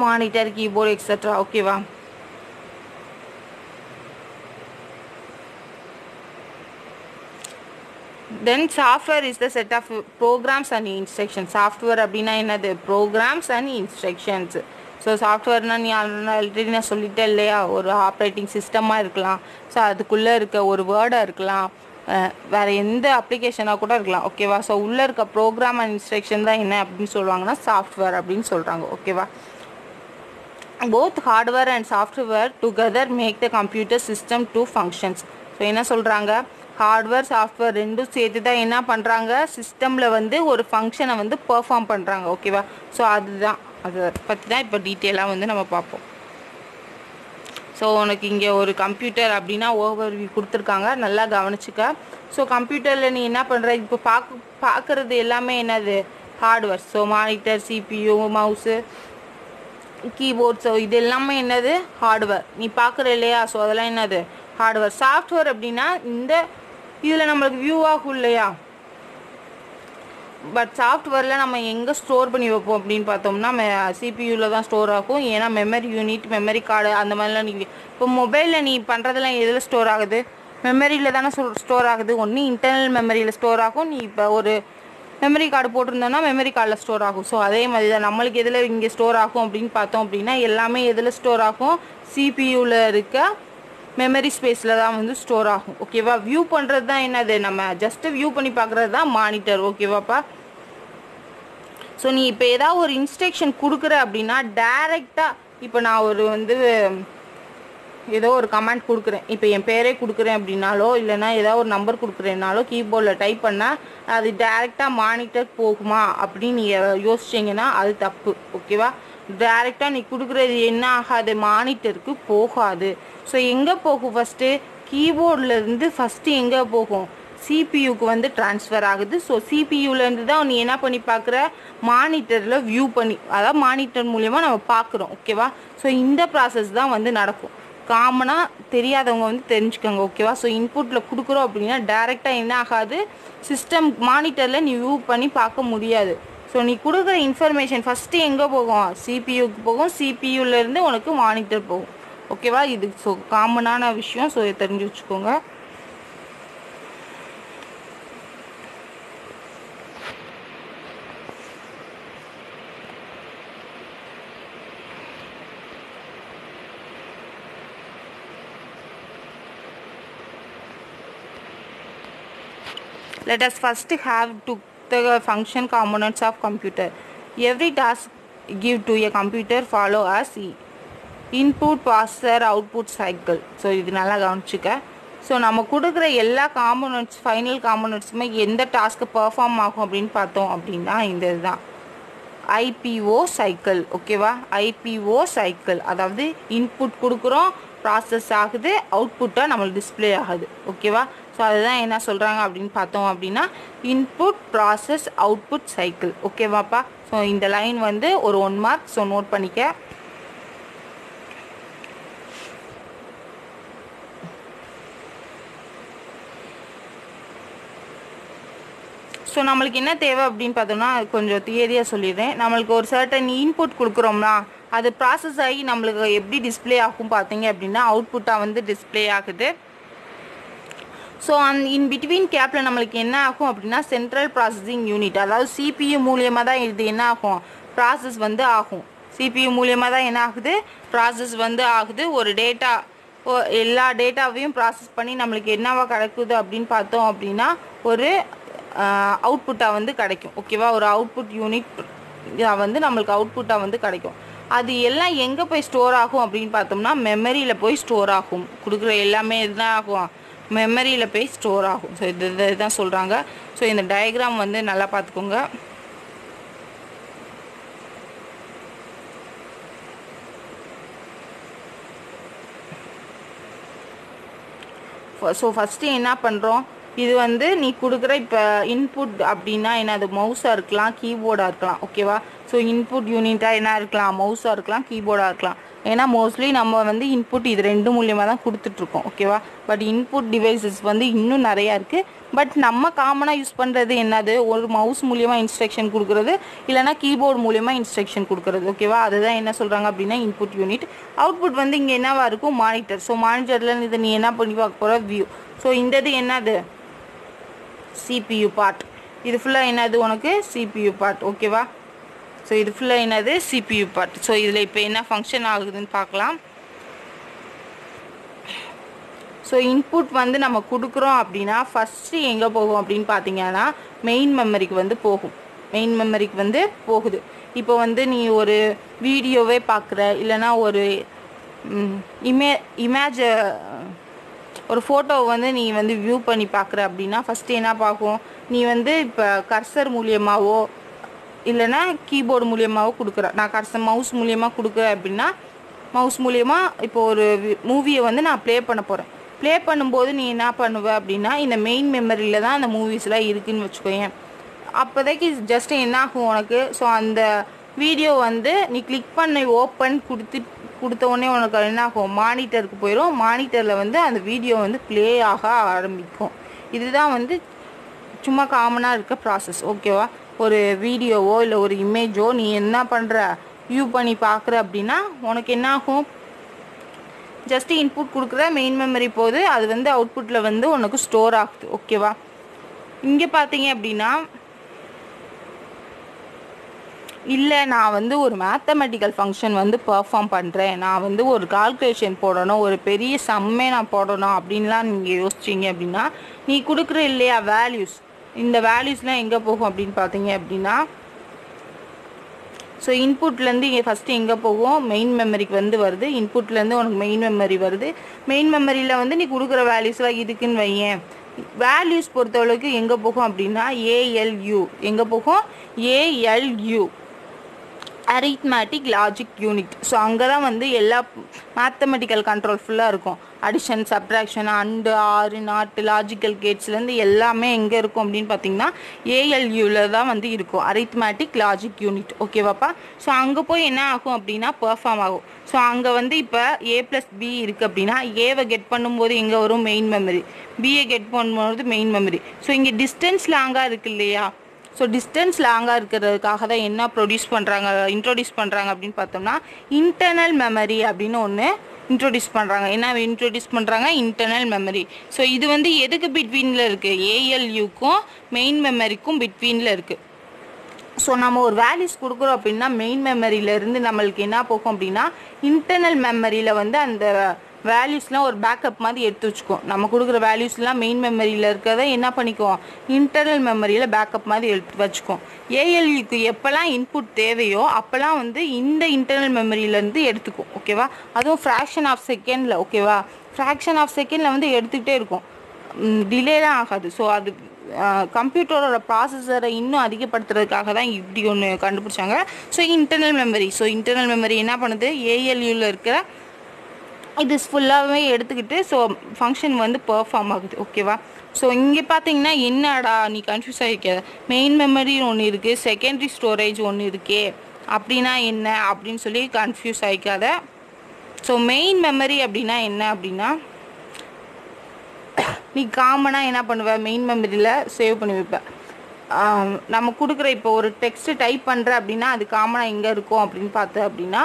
[SPEAKER 1] monitor, keyboard, extra. ஓகேவா, then software is the set of programs and instructions. software அப்படின்னா என்னது, programs and instructions. ஸோ சாஃப்ட்வேர்னா நீ ஆல்ரெடி நான் சொல்லிட்டேன் இல்லையா, ஒரு ஆப்ரேட்டிங் சிஸ்டமாக இருக்கலாம், ஸோ அதுக்குள்ளே இருக்க ஒரு வேர்டாக இருக்கலாம், வேறு எந்த அப்ளிகேஷனாக கூட இருக்கலாம். ஓகேவா, ஸோ உள்ளே இருக்க ப்ரோக்ராம் அண்ட் இன்ஸ்ட்ரக்ஷன் தான் என்ன அப்படின்னு சொல்லுவாங்கன்னா சாஃப்ட்வேர் அப்படின்னு சொல்கிறாங்க. ஓகேவா, both hardware and software together make the computer system to functions. So என்ன சொல்கிறாங்க, ஹார்ட்வேர் சாஃப்ட்வேர் ரெண்டும் சேர்த்து தான் என்ன பண்ணுறாங்க, சிஸ்டமில் வந்து ஒரு ஃபங்க்ஷனை வந்து பெர்ஃபார்ம் பண்ணுறாங்க. ஓகேவா? ஸோ அதுதான், அதை பற்றி தான் இப்போ டீட்டெயிலாக வந்து நம்ம பார்ப்போம். ஸோ உனக்கு இங்கே ஒரு கம்ப்யூட்டர் அப்படின்னா ஓவர்வியூ கொடுத்துருக்காங்க, நல்லா கவனிச்சுக்க. ஸோ கம்ப்யூட்டரில் நீ என்ன பண்ணுற, இப்போ பார்க்குறது எல்லாமே என்னது, hardware. So monitor, CPU, mouse, keyboard. So இது எல்லாமே என்னது, ஹார்ட்வேர். நீ பார்க்குற இல்லையா, ஸோ அதெல்லாம் என்னது, ஹார்ட்வேர். சாஃப்ட்வேர் அப்படின்னா இந்த இதில் நம்மளுக்கு வியூ ஆகும் இல்லையா, பட் சாஃப்ட்வேரில் நம்ம எங்கே ஸ்டோர் பண்ணி வைப்போம் அப்படின்னு பார்த்தோம்னா சிபியூவில் தான் ஸ்டோர் ஆகும். ஏன்னா மெமரி யூனிட், மெமரி கார்டு அந்த மாதிரிலாம் நீ இப்போ மொபைலில் நீ பண்ணுறதெல்லாம் எதில் ஸ்டோர் ஆகுது, மெமரியில் தானே ஸ்டோர் ஆகுது. ஒன்று இன்டர்னல் மெமரியில் ஸ்டோர் ஆகும். நீ இப்போ ஒரு மெமரி கார்டு போட்டிருந்தோன்னா மெமரி கார்டில் ஸ்டோர் ஆகும். ஸோ அதே மாதிரி தான் நம்மளுக்கு எதில் இங்கே ஸ்டோர் ஆகும் அப்படின்னு பார்த்தோம் அப்படின்னா எல்லாமே எதில் ஸ்டோர் ஆகும், சிபியூவில் இருக்க மெமரி ஸ்பேஸில் தான் வந்து ஸ்டோர் ஆகும். ஓகேவா? வியூ பண்ணுறது தான் என்னது, நம்ம ஜஸ்ட்டு வியூ பண்ணி பார்க்குறது தான் மானிட்டர். ஓகேவாப்பா? ஸோ நீ இப்போ ஏதாவது ஒரு இன்ஸ்ட்ரக்ஷன் கொடுக்குற அப்படின்னா டைரெக்டாக, இப்போ நான் ஒரு வந்து ஏதோ ஒரு கமெண்ட் கொடுக்குறேன், இப்போ என் பேரே கொடுக்குறேன் அப்படின்னாலோ இல்லைனா ஏதாவது ஒரு நம்பர் கொடுக்குறேன்னாலோ கீபோர்டில் டைப் பண்ணால் அது டைரெக்டாக மானிட்டர் போகுமா அப்படின்னு நீங்கள் யோசிச்சிங்கன்னா அது தப்பு. ஓகேவா? டைரெக்டாக நீ கொடுக்குறது என்ன ஆகாது, மானிட்டருக்கு போகாது. ஸோ எங்கே போகும், ஃபஸ்ட்டு கீபோர்ட்லேருந்து ஃபஸ்ட்டு எங்கே போகும், சிபியூக்கு வந்து ட்ரான்ஸ்ஃபர் ஆகுது. ஸோ சிபியூலேருந்து தான் நீ என்ன பண்ணி பார்க்குற, மானிட்டரில் வியூ பண்ணி, அதாவது மானிட்டர் மூலிமா நம்ம பார்க்குறோம். ஓகேவா? ஸோ இந்த ப்ராசஸ் தான் வந்து நடக்கும். காமனாக தெரியாதவங்க வந்து தெரிஞ்சுக்கோங்க. ஓகேவா? ஸோ இன்புட்டில் கொடுக்குறோம் அப்படின்னா டைரெக்டாக என்ன ஆகாது, சிஸ்டம் மானிட்டரில் நீ வியூ பண்ணி பார்க்க முடியாது. ஸோ நீ கொடுக்குற இன்ஃபர்மேஷன் ஃபஸ்ட்டு எங்கே போகும், சிபியூக்கு போகும். சிபியூலேருந்து உனக்கு மானிட்டர் போகும். ஓகேவா? இது ஸோ காமனான விஷயம். ஸோ தெரிஞ்சு வச்சுக்கோங்க. Let us first have to the function components of computer. Every task give to a computer follow as input, processor, output cycle. So இது நல்லா கவனிச்சுக்க. ஸோ நம்ம கொடுக்குற எல்லா காம்போனன்ட்ஸ், ஃபைனல் காம்போனன்ட்ஸுமே எந்த டாஸ்க்கு பெர்ஃபார்ம் ஆகும் அப்படின்னு பார்த்தோம் அப்படின்னா இந்த இதுதான் ஐபிஓ சைக்கிள். ஓகேவா? ஐபிஓ சைக்கிள், அதாவது இன்புட் கொடுக்குறோம், ப்ராசஸ் ஆகுது, அவுட்புட்டாக நம்மளுக்கு டிஸ்பிளே ஆகுது. ஓகேவா? ஸோ அதுதான் என்ன சொல்கிறாங்க அப்படின்னு பார்த்தோம் அப்படின்னா இன்புட், ப்ராசஸ், அவுட்புட் சைக்கிள். ஓகேவாப்பா? ஸோ இந்த லைன் வந்து ஒரு 1 மார்க். ஸோ நோட் பண்ணிக்க. ஸோ நம்மளுக்கு என்ன தேவை அப்படின்னு பார்த்தோம்னா கொஞ்சம் தியரியாக சொல்லிடுறேன். நம்மளுக்கு ஒரு சர்டன் இன்புட் கொடுக்குறோம்னா அது ப்ராசஸ் ஆகி நம்மளுக்கு எப்படி டிஸ்பிளே ஆகும் பார்த்தீங்க அப்படின்னா அவுட்புட்டாக வந்து டிஸ்பிளே ஆகுது. ஸோ இன் பிட்வீன் கேப்பில் நம்மளுக்கு என்ன ஆகும் அப்படின்னா சென்ட்ரல் ப்ராசஸிங் யூனிட், அதாவது சிபியு மூலியமாக தான் இது என்ன ஆகும், ப்ராசஸ் வந்து ஆகும். சிபியு மூலியமாக தான் என்ன ஆகுது, ப்ராசஸ் வந்து ஆகுது. ஒரு டேட்டா, எல்லா டேட்டாவையும் ப்ராசஸ் பண்ணி நம்மளுக்கு என்னவா கிடைக்குது அப்படின்னு பார்த்தோம் அப்படின்னா ஒரு அவுட்புட்டாக வந்து கிடைக்கும். ஓகேவா? ஒரு அவுட்புட் யூனிட் வந்து நம்மளுக்கு அவுட்புட்டாக வந்து கிடைக்கும். அது எல்லாம் எங்கே போய் ஸ்டோர் ஆகும் அப்படின்னு பார்த்தோம்னா மெமரியில் போய் ஸ்டோர் ஆகும். கொடுக்குற எல்லாமே இதுதான் ஆகும், மெமரியில் போய் ஸ்டோர் ஆகும். ஸோ இதுதான் சொல்கிறாங்க. ஸோ இந்த டயக்ராம் வந்து நல்லா பார்த்துக்கோங்க. ஸோ ஃபஸ்ட்டு என்ன பண்ணுறோம், இது வந்து நீ கொடுக்குற இப்போ இன்புட் அப்படின்னா என்ன, அது மவுஸாக இருக்கலாம், கீபோர்டாக இருக்கலாம். ஓகேவா? ஸோ இன்புட் யூனிட்டாக என்ன இருக்கலாம், மவுஸாக இருக்கலாம், கீபோர்டாக இருக்கலாம். ஏன்னா மோஸ்ட்லி நம்ம வந்து இன்புட் இது ரெண்டு மூலியமாக தான் கொடுத்துட்ருக்கோம். ஓகேவா? பட் இன்புட் டிவைசஸ் வந்து இன்னும் நிறையா இருக்குது. பட் நம்ம காமனாக யூஸ் பண்ணுறது என்னது, ஒரு மவுஸ் மூலியமாக இன்ஸ்ட்ரக்ஷன் கொடுக்குறது, இல்லைனா கீபோர்டு மூலியமாக இன்ஸ்ட்ரக்ஷன் கொடுக்குறது. ஓகேவா? அதுதான் என்ன சொல்கிறாங்க அப்படின்னா இன்புட் யூனிட். அவுட்புட் வந்து இங்கே என்னவா இருக்கும், மானிட்டர். ஸோ மானிட்டரில் இதை நீ என்ன பண்ணி பார்க்க போகிற, வியூ. ஸோ இந்த இது என்னது, CPU பார்ட். இது ஃபுல்லாக என்னது உனக்கு, CPU பார்ட். ஓகேவா? ஸோ இது ஃபுல்லாக என்னது, CPU பார்ட். ஸோ இதில் இப்போ என்ன ஃபங்க்ஷன் ஆகுதுன்னு பார்க்கலாம். ஸோ இன்புட் வந்து நம்ம கொடுக்குறோம் அப்படின்னா ஃபஸ்ட்டு எங்கே போகும் அப்படின்னு பார்த்தீங்கன்னா மெயின் மெமரிக்கு வந்து போகும். மெயின் மெமரிக்கு வந்து போகுது. இப்போ வந்து நீ ஒரு வீடியோவே பார்க்குற, இல்லைனா ஒரு இமேஜ் ஒரு ஃபோட்டோவை வந்து நீ வந்து வியூ பண்ணி பார்க்குற அப்படின்னா ஃபஸ்ட்டு என்ன பார்க்கும், நீ வந்து இப்போ கர்சர் மூலியமாகவோ இல்லைன்னா கீபோர்டு மூலியமாகவோ கொடுக்குற, நான் கர்சர் மவுஸ் மூலியமாக கொடுக்குறேன் அப்படின்னா மவுஸ் மூலியமாக இப்போ ஒரு மூவியை வந்து நான் ப்ளே பண்ண போகிறேன். ப்ளே பண்ணும்போது நீ என்ன பண்ணுவ அப்படின்னா இந்த மெயின் மெமரியில் தான் அந்த மூவிஸ்லாம் இருக்குதுன்னு வச்சுக்கோயேன். அப்போதைக்கு ஜஸ்ட் என்ன ஆகும் உனக்கு, ஸோ அந்த வீடியோ வந்து நீ கிளிக் பண்ணி ஓப்பன் கொடுத்த உடனே உனக்கு என்ன ஆகும், மானிட்டருக்கு போயிடும். மானிட்டரில் வந்து அந்த வீடியோ வந்து ப்ளே ஆக ஆரம்பிக்கும். இதுதான் வந்து சும்மா காமனாக இருக்க ப்ராசஸ். ஓகேவா? ஒரு வீடியோவோ இல்லை ஒரு இமேஜோ நீ என்ன பண்ணுற, வியூ பண்ணி பார்க்குற அப்படின்னா உனக்கு என்ன ஆகும், ஜஸ்ட் இன்புட் கொடுக்குற மெயின் மெமரி போகுது, அது வந்து அவுட்புட்டில் வந்து உனக்கு ஸ்டோர் ஆகுது. ஓகேவா? இங்கே பார்த்தீங்க அப்படின்னா இல்லை நான் வந்து ஒரு மேத்தமெட்டிக்கல் ஃபங்க்ஷன் வந்து பெர்ஃபார்ம் பண்ணுறேன், நான் வந்து ஒரு கால்குலேஷன் போடணும், ஒரு பெரிய சம்மே நான் போடணும் அப்படின்லாம் நீங்கள் யோசிச்சிங்க அப்படின்னா நீ கொடுக்குற இல்லையா வேல்யூஸ், இந்த வேல்யூஸ்லாம் எங்கே போகும் அப்படின்னு பார்த்தீங்க அப்படின்னா ஸோ இன்புட்லேருந்து இங்கே ஃபஸ்ட்டு எங்கே போகும், மெயின் மெமரிக்கு வந்து வருது. இன்புட்லேருந்து உனக்கு மெயின் மெமரி வருது. மெயின் மெமரியில் வந்து நீ கொடுக்குற வேல்யூஸ்லாம் இருக்குன்னு வையேன். வேல்யூஸ் பொறுத்தளவுக்கு எங்கே போகும் அப்படின்னா ALU எங்கே போகும், ALU arithmetic logic unit. So அங்கே தான் வந்து எல்லா மேத்தமெட்டிக்கல் கண்ட்ரோல் ஃபுல்லாக இருக்கும். அடிஷன், சப்ட்ராக்ஷன், அண்டு, ஆறு, நாட்டு, லாஜிக்கல் கேட்ஸ்லேருந்து எல்லாமே எங்கே இருக்கும் அப்படின்னு பார்த்தீங்கன்னா ALUவில் தான் வந்து இருக்கும், அரித்மேட்டிக் லாஜிக் யூனிட். ஓகேவாப்பா? ஸோ அங்கே போய் என்ன ஆகும் அப்படின்னா பெர்ஃபார்ம் ஆகும். ஸோ அங்கே வந்து இப்போ A+B இருக்குது அப்படின்னா ஏவை கெட் பண்ணும்போது எங்கே வரும், மெயின் மெமரி. பியை கெட் பண்ணும்போது மெயின் மெமரி. ஸோ இங்கே டிஸ்டன்ஸ் லாங்காக இருக்குது இல்லையா, ஸோ டிஸ்டன்ஸ் லாங்காக இருக்கிறதுக்காக தான் என்ன இன்ட்ரோடியூஸ் பண்ணுறாங்க அப்படின்னு பார்த்தோம்னா இன்டர்னல் மெமரி அப்படின்னு ஒன்று இன்ட்ரோடியூஸ் பண்ணுறாங்க. என்ன இன்ட்ரோடியூஸ் பண்ணுறாங்க, இன்டர்னல் மெமரி. ஸோ இது வந்து எதுக்கு பிட்வீனில் இருக்குது, ALUக்கும் மெயின் மெமரிக்கும் பிட்வீனில் இருக்குது. ஸோ நம்ம ஒரு வேல்யூஸ் கொடுக்குறோம் அப்படின்னா மெயின் மெமரியிலேருந்து நம்மளுக்கு என்ன போகும் அப்படின்னா இன்டர்னல் மெமரியில் வந்து அந்த வேல்யூஸ்லாம் ஒரு பேக்கப் மாதிரி எடுத்து வச்சுக்குவோம். நம்ம கொடுக்குற வேல்யூஸ்லாம் மெயின் மெமரியில் இருக்கிறத என்ன பண்ணிக்குவோம், இன்டர்னல் மெமரியில் பேக்கப் மாதிரி எடுத்து வச்சுக்குவோம். ALUக்கு எப்போல்லாம் இன்புட் தேவையோ அப்போல்லாம் வந்து இந்த இன்டர்னல் மெமரியிலேருந்து எடுத்துக்கும். ஓகேவா? அதுவும் ஃப்ராக்ஷன் ஆஃப் செகண்டில். ஓகேவா? ஃப்ராக்ஷன் ஆஃப் செகண்டில் வந்து எடுத்துக்கிட்டே இருக்கும், டிலேலாம் ஆகாது. ஸோ அது கம்ப்யூட்டரோட ப்ராசஸரை இன்னும் அதிகப்படுத்துறதுக்காக தான் இப்படி ஒன்று கண்டுபிடிச்சாங்க. So internal memory. So internal memory என்ன பண்ணுது, ALUவில் இருக்கிற இது ஃபுல்லாகவே எடுத்துக்கிட்டு ஸோ ஃபங்க்ஷன் வந்து பெர்ஃபார்ம் ஆகுது. ஓகேவா? ஸோ இங்கே பார்த்தீங்கன்னா என்னடா நீ கன்ஃபியூஸ் ஆகிருக்க, மெயின் மெமரி ஒன்று இருக்குது, செகண்டரி ஸ்டோரேஜ் ஒன்று இருக்கே அப்படின்னா என்ன அப்படின்னு சொல்லி கன்ஃபியூஸ் ஆகிக்காத. ஸோ மெயின் மெமரி அப்படின்னா என்ன அப்படின்னா நீ காமனாக என்ன பண்ணுவ, மெயின் மெமரியில் சேவ் பண்ணி வைப்ப. நம்ம கொடுக்குற இப்போ ஒரு டெக்ஸ்ட்டு டைப் பண்ணுற அப்படின்னா அது காமனாக எங்கே இருக்கும் அப்படின்னு பார்த்த அப்படின்னா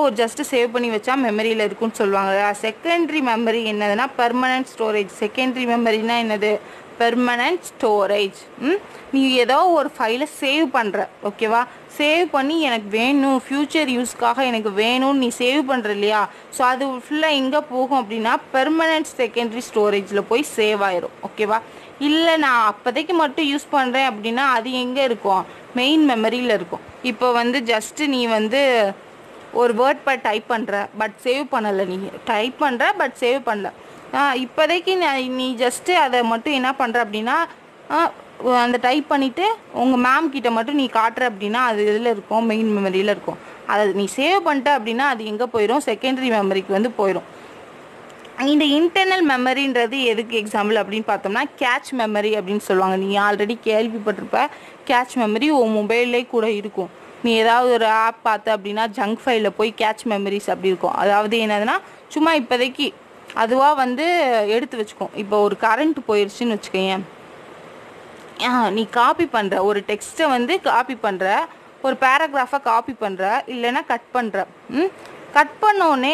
[SPEAKER 1] ஒரு ஜஸ்ட்டு சேவ் பண்ணி வச்சா மெமரியில் இருக்குன்னு சொல்லுவாங்க. செகண்டரி மெமரி என்னதுன்னா பெர்மனன்ட் ஸ்டோரேஜ். செகண்டரி மெமரினா என்னது, பெர்மனன்ட் ஸ்டோரேஜ். நீ ஏதோ ஒரு ஃபைலை சேவ் பண்ணுற. ஓகேவா? சேவ் பண்ணி எனக்கு வேணும், ஃப்யூச்சர் யூஸ்க்காக எனக்கு வேணும்னு நீ சேவ் பண்ணுற இல்லையா, ஸோ அது ஃபுல்லாக எங்கே போகும் அப்படின்னா பெர்மனன்ட் செகண்டரி ஸ்டோரேஜில் போய் சேவ் ஆயிரும். ஓகேவா? இல்லை நான் அப்போதைக்கு மட்டும் யூஸ் பண்ணுறேன் அப்படின்னா அது எங்கே இருக்கும், மெயின் மெமரியில் இருக்கும். இப்போ வந்து ஜஸ்ட்டு நீ வந்து ஒரு வேர்ட் டைப் பண்ணுற பட் சேவ் பண்ணலை, நீ டைப் பண்ணுற பட் சேவ் பண்ணல. இப்போதைக்கு நீ ஜஸ்ட்டு அதை மட்டும் என்ன பண்ணுற அப்படின்னா அந்த டைப் பண்ணிவிட்டு உங்கள் மேம் கிட்ட மட்டும் நீ காட்டுற அப்படின்னா அது இதில் இருக்கும், மெயின் மெமரியில் இருக்கும். அதை நீ சேவ் பண்ணிட்ட அப்படின்னா அது எங்கே போயிடும், செகண்டரி மெமரிக்கு வந்து போயிடும். இந்த இன்டர்னல் மெமரின்றது எதுக்கு எக்ஸாம்பிள் அப்படின்னு பார்த்தோம்னா கேட்ச் மெமரி அப்படின்னு சொல்லுவாங்க. நீ ஆல்ரெடி கேள்விப்பட்டிருப்ப, கேட்ச் மெமரி உன் மொபைல்லே கூட இருக்கும். நீ ஏதாவது ஒரு ஆப் பார்த்த அப்படின்னா ஜங்க் ஃபைலில் போய் கேட்ச் மெமரிஸ் அப்படி இருக்கும். அதாவது என்னதுன்னா சும்மா இப்போதைக்கு அதுவாக வந்து எடுத்து வச்சுக்கோம். இப்போ ஒரு கரண்ட் போயிடுச்சுன்னு வச்சுக்கோயேன், நீ காப்பி பண்ணுற ஒரு டெக்ஸ்ட்டை வந்து காப்பி பண்ணுற, ஒரு பேராகிராஃபை காப்பி பண்ணுற, இல்லைன்னா கட் பண்ணுற. கட் பண்ணோடனே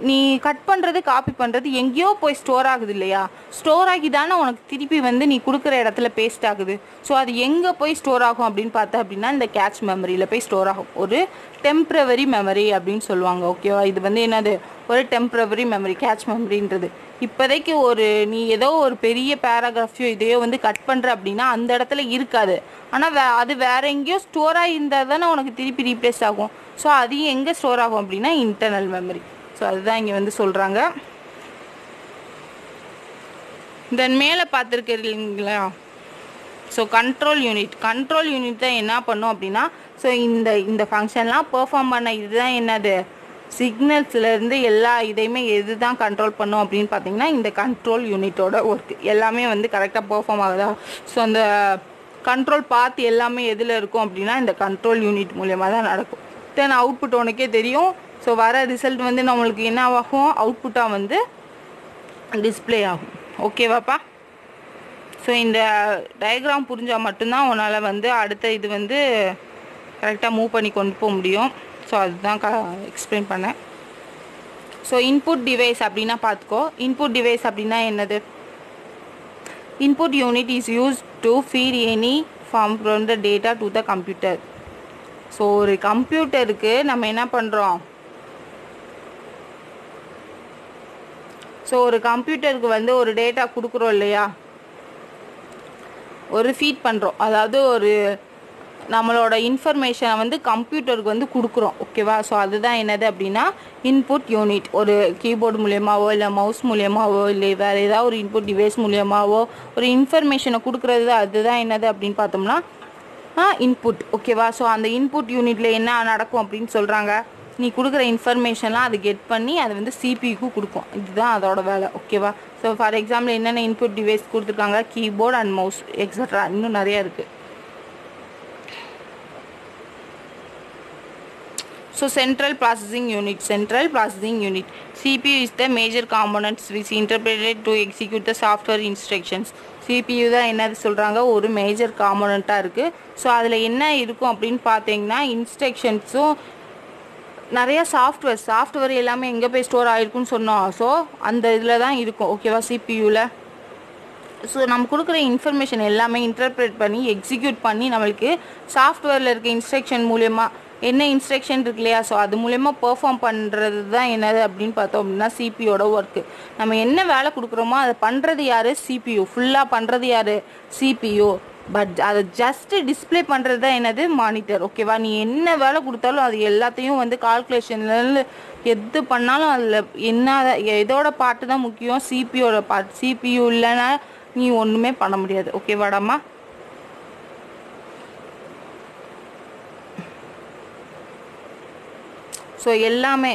[SPEAKER 1] நீ கட் பண்ணுறது காப்பி பண்ணுறது எங்கேயோ போய் ஸ்டோர் ஆகுது இல்லையா, ஸ்டோர் ஆகி தானே உனக்கு திருப்பி வந்து நீ கொடுக்குற இடத்துல பேஸ்ட் ஆகுது. ஸோ அது எங்கே போய் ஸ்டோர் ஆகும் அப்படின்னு பார்த்தா அப்படின்னா இந்த கேட்ச் மெமரியில் போய் ஸ்டோர் ஆகும். ஒரு டெம்ப்ரவரி மெமரி அப்படின்னு சொல்லுவாங்க. ஓகேவா? இது வந்து என்னது, ஒரு டெம்ப்ரவரி மெமரி, கேட்ச் மெமரின்றது. இப்போதைக்கு நீ ஏதோ ஒரு பெரிய பேராகிராஃபியோ இதையோ வந்து கட் பண்ணுற அப்படின்னா அந்த இடத்துல இருக்காது. ஆனால் அது வேற எங்கேயோ ஸ்டோர் ஆகியிருந்தால் தானே உனக்கு திருப்பி ரீப்ளேஸ் ஆகும். ஸோ அது எங்கே ஸ்டோர் ஆகும் அப்படின்னா இன்டர்னல் மெமரி. ஸோ அதுதான் இங்கே வந்து சொல்கிறாங்க. தென் மேலே பார்த்துருக்குறது இல்லைங்களா, ஸோ கண்ட்ரோல் யூனிட் தான் என்ன பண்ணும் அப்படின்னா, ஸோ இந்த ஃபங்க்ஷன்லாம் பெர்ஃபார்ம் பண்ண இதுதான் என்னது சிக்னல்ஸ்லேருந்து எல்லா இதையுமே எது தான் கண்ட்ரோல் பண்ணும் அப்படின்னு பார்த்தீங்கன்னா இந்த கண்ட்ரோல் யூனிட்டோட ஒர்க் எல்லாமே வந்து கரெக்டாக பெர்ஃபார்ம் ஆகுதா. ஸோ அந்த கண்ட்ரோல் பாத் எல்லாமே எதில் இருக்கும் அப்படின்னா இந்த கண்ட்ரோல் யூனிட் மூலயமா தான் நடக்கும். தென் அவுட்புட் உனக்கே தெரியும். ஸோ வர ரிசல்ட் வந்து நம்மளுக்கு என்ன ஆகும், அவுட்புட்டாக வந்து டிஸ்பிளே ஆகும். ஓகேவாப்பா. ஸோ இந்த டயக்ராம் புரிஞ்சால் மட்டும்தான் உன்னால் வந்து அடுத்த இது வந்து கரெக்டாக மூவ் பண்ணி கொண்டு போக முடியும். ஸோ அதுதான் எக்ஸ்பிளைன் பண்ணேன். ஸோ இன்புட் டிவைஸ் அப்படின்னா பார்த்துக்கோ. இன்புட் டிவைஸ் அப்படின்னா என்னது, input unit is use to feed any form from the data to the computer. So ஒரு கம்ப்யூட்டருக்கு நம்ம என்ன பண்ணுறோம், ஸோ ஒரு கம்ப்யூட்டருக்கு வந்து ஒரு டேட்டா கொடுக்குறோம் இல்லையா, ஒரு ஃபீட் பண்ணுறோம், அதாவது ஒரு நம்மளோட இன்ஃபர்மேஷனை வந்து கம்ப்யூட்டருக்கு வந்து கொடுக்குறோம். ஓகேவா. ஸோ அதுதான் என்னது அப்படின்னா இன்புட் யூனிட். ஒரு கீபோர்டு மூலியமாவோ இல்லை மவுஸ் மூலியமாவோ இல்லை வேறு ஏதாவது ஒரு இன்புட் டிவைஸ் மூலியமாவோ ஒரு இன்ஃபர்மேஷனை கொடுக்குறது அதுதான் என்னது அப்படின்னு பார்த்தோம்னா இன்புட். ஓகேவா. ஸோ அந்த இன்புட் யூனிட்டில் என்ன நடக்கும் அப்படின்னு சொல்கிறாங்க, நீ கொடுக்குற இன்ஃபர்மேஷன்லாம் அது கெட் பண்ணி அது வந்து சிபியூக்கு கொடுக்கும். இதுதான் அதோட வேலை. ஓகேவா. ஸோ ஃபார் எக்ஸாம்பிள் என்னென்ன இன்புட் டிவைஸ் கொடுத்துருக்காங்க, கீபோர்டு அண்ட் மவுஸ் எக்ஸட்ரா, இன்னும் நிறையா இருக்குது. So central processing unit. CPU is the major components which interpreted to execute the software instructions. CPU தான் என்னது சொல்கிறாங்க, ஒரு மேஜர் காம்போனண்ட்டாக இருக்குது. ஸோ அதில் என்ன இருக்கும் அப்படின்னு பார்த்தீங்கன்னா இன்ஸ்ட்ரக்ஷன்ஸும் நிறையா சாஃப்ட்வேர் எல்லாமே எங்கே போய் ஸ்டோர் ஆகிருக்குன்னு சொன்னோம். ஸோ அந்த இதில் தான் இருக்கும். ஓகேவா. சிபியூவில் ஸோ நம்ம கொடுக்குற இன்ஃபர்மேஷன் எல்லாமே இன்டர்பிரேட் பண்ணி எக்ஸிக்யூட் பண்ணி நம்மளுக்கு சாஃப்ட்வேரில் இருக்க இன்ஸ்ட்ரக்ஷன் மூலயமா என்ன இன்ஸ்ட்ரக்ஷன் இருக்கு இல்லையா, ஸோ அது மூலயமா பெர்ஃபார்ம் பண்ணுறது தான் என்னது அப்படின்னு பார்த்தோம் அப்படின்னா சிபியோட ஒர்க்கு. நம்ம என்ன வேலை கொடுக்குறோமோ அதை பண்ணுறது யார், சிபியூ. ஃபுல்லாக பண்ணுறது யார், சிபியூ. பட் அதை ஜஸ்ட்டு டிஸ்பிளே பண்ணுறது தான் என்னது மானிட்டர். ஓகேவா. நீ என்ன வேலை கொடுத்தாலும் அது எல்லாத்தையும் வந்து கால்குலேஷன்லேருந்து எது பண்ணாலும் அதில் என்ன எதோட பாட்டு தான் முக்கியம், சிபியோட பாட்டு. சிபியூ இல்லைன்னா நீ ஒன்றுமே பண்ண முடியாது. ஓகேவாடாம்மா. ஸோ எல்லாமே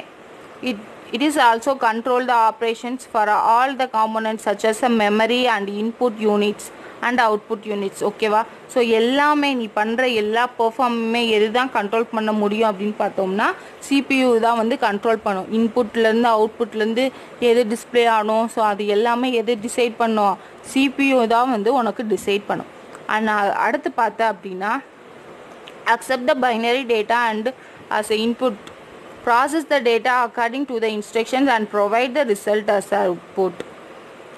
[SPEAKER 1] it is also control the operations for all the components such as a memory and input units and output units. ஓகேவா. ஸோ எல்லாமே நீ பண்ணுற எல்லா பெர்ஃபார்மே எது தான் கண்ட்ரோல் பண்ண முடியும் அப்படின்னு பார்த்தோம்னா சிபியூ தான் வந்து கண்ட்ரோல் பண்ணும். இன்புட்லேருந்து அவுட்புட்லேருந்து எது டிஸ்பிளே ஆகணும், ஸோ அது எல்லாமே எது டிசைட் பண்ணும், சிபியூ தான் வந்து உனக்கு டிசைட் பண்ணும். அண்ட் அடுத்து பார்த்த அப்படின்னா accept the binary data and as a input, process the data according to the instructions and provide the result as output.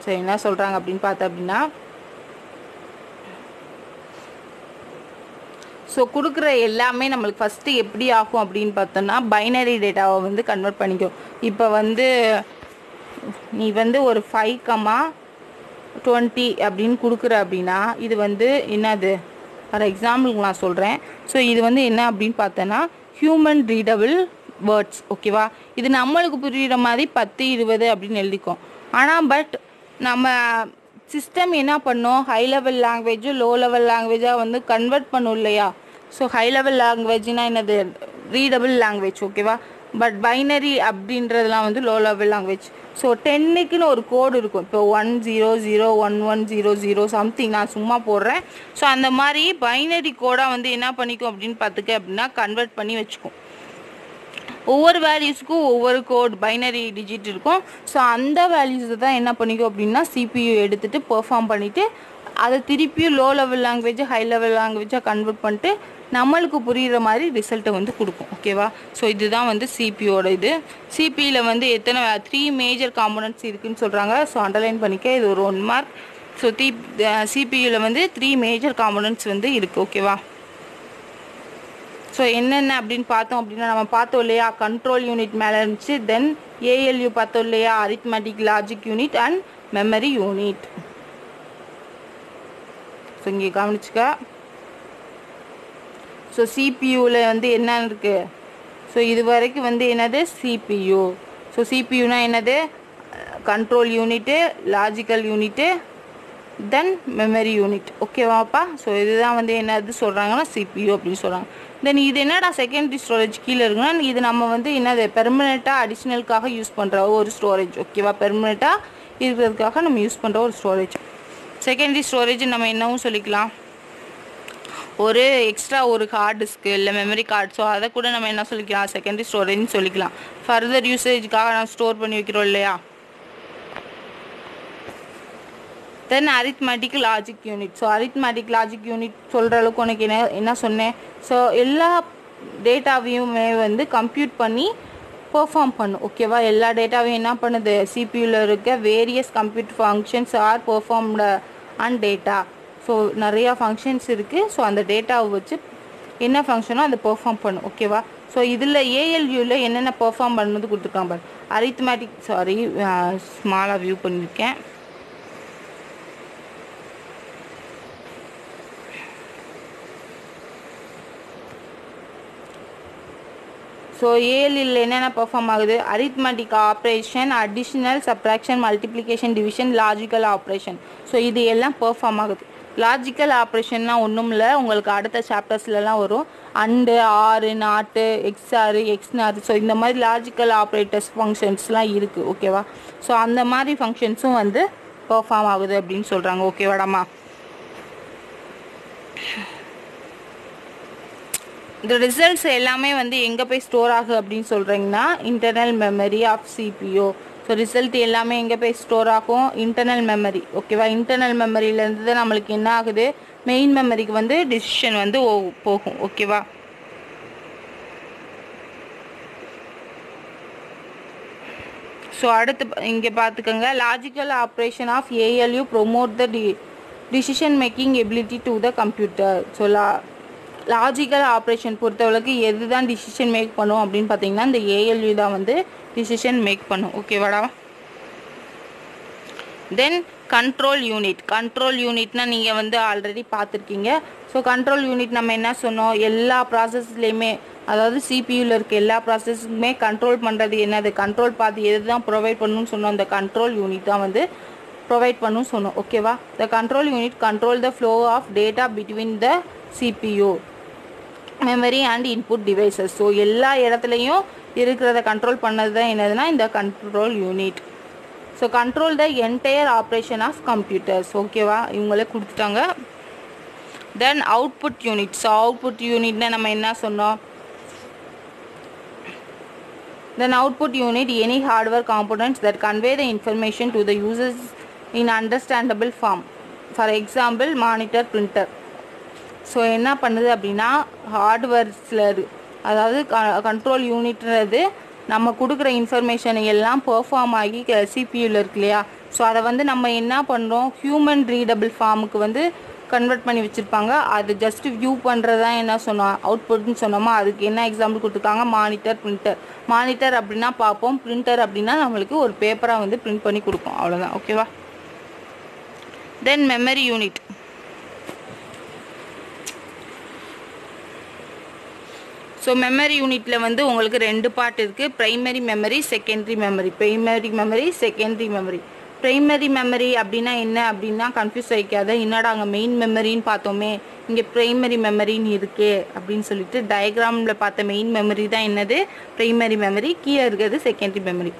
[SPEAKER 1] So என்ன சொல்கிறாங்க அப்படின்னு பார்த்தா அப்படின்னா, ஸோ கொடுக்குற எல்லாமே நம்மளுக்கு ஃபஸ்ட்டு எப்படி ஆகும் அப்படின்னு பார்த்தோம்னா பைனரி டேட்டாவை வந்து கன்வெர்ட் பண்ணிக்கும். இப்போ வந்து நீ வந்து ஒரு 5,20 அப்படின்னு கொடுக்குற அப்படின்னா இது வந்து என்னது, ஃபார் எக்ஸாம்பிளுக்கு நான் சொல்கிறேன். ஸோ இது வந்து என்ன அப்படின்னு பார்த்தோன்னா ஹியூமன் ரீடபிள் வேர்ட்ஸ். ஓகேவா. இது நம்மளுக்கு புரிகிற மாதிரி 10, 20 அப்படின்னு எழுதிக்கும். ஆனால் பட் நம்ம சிஸ்டம் என்ன பண்ணோம், ஹை லெவல் லாங்குவேஜும் லோ லெவல் லாங்குவேஜாக வந்து கன்வெர்ட் பண்ணும் இல்லையா. ஸோ ஹை லெவல் லாங்குவேஜ்னால் என்னது, ரீடபிள் லாங்குவேஜ். ஓகேவா. பட் பைனரி அப்படின்றதுலாம் வந்து லோ லெவல் லாங்குவேஜ். ஸோ 10க்குன்னு ஒரு கோடு இருக்கும். இப்போ 1001100 சம்திங் நான் சும்மா போடுறேன். ஸோ அந்த மாதிரி பைனரி கோடாக வந்து என்ன பண்ணிக்கும் அப்படின்னு பார்த்துக்க அப்படின்னா கன்வெர்ட் பண்ணி வச்சுக்கும். ஒவ்வொரு வேல்யூஸ்க்கும் ஒவ்வொரு கோட் பைனரி டிஜிட் இருக்கும். ஸோ அந்த வேல்யூஸை தான் என்ன பண்ணிக்கும் அப்படின்னா சிபியூ எடுத்துகிட்டு பெர்ஃபார்ம் பண்ணிவிட்டு அதை திருப்பியும் low level language high level லாங்குவேஜாக கன்வெர்ட் பண்ணிட்டு நம்மளுக்கு புரிகிற மாதிரி ரிசல்ட்டை வந்து கொடுக்கும். ஓகேவா. ஸோ இதுதான் வந்து சிபியோட இது. சிபியில் வந்து எத்தனை 3 மேஜர் காம்போனன்ட்ஸ் இருக்குதுன்னு சொல்கிறாங்க. ஸோ அண்டர்லைன் பண்ணிக்க, இது ஒரு 1 மார்க். ஸோ சிபியூவில் வந்து 3 மேஜர் காம்போனன்ட்ஸ் வந்து இருக்குது. ஓகேவா. ஸோ என்னென்ன அப்படின்னு பார்த்தோம் அப்படின்னா நம்ம பார்த்தோம் இல்லையா, கண்ட்ரோல் யூனிட் மேலே இருந்துச்சு. தென் ஏஎல்யூ பார்த்தோம் இல்லையா, arithmetic logic unit and memory unit. So இங்கே கவனிச்சுக்க. ஸோ சிபியூவில் வந்து என்ன இருக்குது, ஸோ இது வரைக்கும் வந்து என்னது சிபியூ. ஸோ சிபியூனா என்னது, கண்ட்ரோல் யூனிட்டு, லாஜிக்கல் யூனிட்டு, தென் மெமரி யூனிட். ஓகேவாப்பா? ஸோ இதுதான் வந்து என்னது சொல்கிறாங்கன்னா CPU அப்படின்னு சொல்கிறாங்க. தென் இது என்னடா செகண்டரி ஸ்டோரேஜ் கீழே இருக்குன்னா, இது நம்ம வந்து என்னது பெர்மனெண்ட்டாக அடிஷ்னலுக்காக யூஸ் பண்ணுற ஒரு ஸ்டோரேஜ். ஓகேவா? பெர்மனெண்ட்டாக இருக்கிறதுக்காக நம்ம யூஸ் பண்ணுற ஒரு ஸ்டோரேஜ். செகண்டரி ஸ்டோரேஜ் நம்ம என்னவும் சொல்லிக்கலாம், ஒரு எக்ஸ்ட்ரா ஒரு ஹார்ட் டிஸ்க்கு இல்லை மெமரி கார்டு. ஸோ அதை கூட நம்ம என்ன சொல்லிக்கலாம், செகண்டரி ஸ்டோரேஜ்னு சொல்லிக்கலாம். ஃபர்தர் யூசேஜுக்காக நம்ம ஸ்டோர் பண்ணி வைக்கிறோம் இல்லையா. Then arithmetic logic unit. So arithmetic logic unit சொல்கிற அளவுக்கு உனக்கு என்ன சொன்னேன். ஸோ எல்லா டேட்டாவையுமே வந்து கம்ப்யூட் பண்ணி பெர்ஃபார்ம் பண்ணும். ஓகேவா? எல்லா டேட்டாவையும் என்ன பண்ணுது, சிபியூவில் இருக்க various computer functions R performed on data. So நிறையா ஃபங்க்ஷன்ஸ் இருக்குது. ஸோ அந்த டேட்டாவை வச்சு என்ன ஃபங்க்ஷனோ அதை பெர்ஃபார்ம் பண்ணும். ஓகேவா? ஸோ இதில் ஏஎல்யூவில் என்னென்ன பெர்ஃபார்ம் பண்ணுறது கொடுத்துருக்காங்க பாரு. அரித்மெட்டிக் ஸ்மாலாக வியூ பண்ணியிருக்கேன். ஸோ ஏஎல்யூவில் என்னென்ன பெர்ஃபார்ம் ஆகுது, arithmetic operation, additional, subtraction, multiplication, division, logical operation. So இது எல்லாம் பெர்ஃபார்ம் ஆகுது. லாஜிக்கல் ஆப்ரேஷன்னா ஒன்றும் இல்லை, உங்களுக்கு அடுத்த சாப்டர்ஸ்லாம் வரும். அண்டு, ஆறு, நாட்டு, எக்ஸ்ஆர், எக்ஸ்நார். ஸோ இந்த மாதிரி லாஜிக்கல் ஆப்ரேட்டர்ஸ் ஃபங்க்ஷன்ஸ்லாம் இருக்குது. ஓகேவா? ஸோ அந்த மாதிரி ஃபங்க்ஷன்ஸும் வந்து பெர்ஃபார்ம் ஆகுது அப்படின்னு சொல்கிறாங்க. ஓகேவாடாமா? இந்த ரிசல்ட்ஸ் எல்லாமே வந்து எங்கே போய் ஸ்டோர் ஆகுது அப்படின்னு சொல்கிறீங்கன்னா, internal memory of CPU. So result எல்லாமே எங்கே போய் ஸ்டோர் ஆகும், இன்டர்னல் மெமரி. ஓகேவா? இன்டர்னல் மெமரியிலேருந்து தான் நம்மளுக்கு என்ன ஆகுது, மெயின் மெமரிக்கு வந்து டிசிஷன் வந்து போகும். ஓகேவா? ஸோ அடுத்து இங்கே பார்த்துக்கோங்க, logical operation of ALU promote the decision making ability to the computer. So logical operation பொறுத்தவரைக்கு எது தான் டிசிஷன் மேக் பண்ணும் அப்படின்னு பார்த்தீங்கன்னா, இந்த ஏஎல்யூ தான் வந்து டிசிஷன் மேக் பண்ணும். ஓகேவாடா? Then control unit. கண்ட்ரோல் யூனிட்னா நீங்கள் வந்து ஆல்ரெடி பார்த்துருக்கீங்க. ஸோ கண்ட்ரோல் யூனிட் நம்ம என்ன சொன்னோம், எல்லா ப்ராசஸ்லேயுமே, அதாவது சிபியூவில் இருக்க எல்லா ப்ராசஸுக்குமே கண்ட்ரோல் பண்ணுறது என்னது, கண்ட்ரோல் பார்த்து எது தான் ப்ரொவைட் பண்ணணும்னு சொன்னோம், அந்த கண்ட்ரோல் யூனிட் தான் வந்து ப்ரொவைட் பண்ணணும்னு சொன்னோம். ஓகேவா? The control unit control the flow of data between the CPU, memory and input devices. So எல்லா இடத்துலையும் இருக்கிறத கண்ட்ரோல் பண்ணது தான் என்னதுன்னா இந்த control unit. So control the entire operation of computers. ஓகேவா? இவங்களே கொடுத்துட்டாங்க. Then output unit. So output யூனிட்னா நம்ம என்ன சொன்னோம், then output unit any hardware components that convey the information to the users in understandable form. For example monitor, printer. So என்ன பண்ணுது அப்படின்னா, ஹார்ட்வேர்ஸில் அதாவது கண்ட்ரோல் யூனிட்ன்றது நம்ம கொடுக்குற இன்ஃபர்மேஷன் எல்லாம் பெர்ஃபார்ம் ஆகி சிபியூவில் இருக்கு இல்லையா. ஸோ அதை வந்து நம்ம என்ன பண்ணுறோம், ஹியூமன் ரீடபிள் ஃபார்முக்கு வந்து கன்வெர்ட் பண்ணி வச்சுருப்பாங்க. அது ஜஸ்ட் வியூ பண்ணுறது தான் என்ன சொன்னோம், அவுட்புட்னு சொன்னோமா. அதுக்கு என்ன எக்ஸாம்பிள் கொடுத்துருக்காங்க, மானிட்டர், பிரிண்டர். மானிட்டர் அப்படின்னா பார்ப்போம், பிரிண்டர் அப்படின்னா நம்மளுக்கு ஒரு பேப்பராக வந்து பிரிண்ட் பண்ணி கொடுக்கும். அவ்வளோதான். ஓகேவா? தென் மெமரி யூனிட். ஸோ மெமரி யூனிட்டில் வந்து உங்களுக்கு ரெண்டு பார்ட் இருக்குது, primary memory, secondary memory. Primary memory, secondary memory. Primary memory அப்படின்னா என்ன அப்படின்னா கன்ஃபியூஸ் ஆகிக்காத, என்னடா அங்கே மெயின் மெமரின்னு பார்த்தோமே, இங்கே ப்ரைமரி மெமரின்னு இருக்கே அப்படின்னு சொல்லிட்டு டயக்ராமில் பார்த்த மெயின் மெமரி தான் என்னது, ப்ரைமரி மெமரி. கீழே இருக்கிறது secondary memory.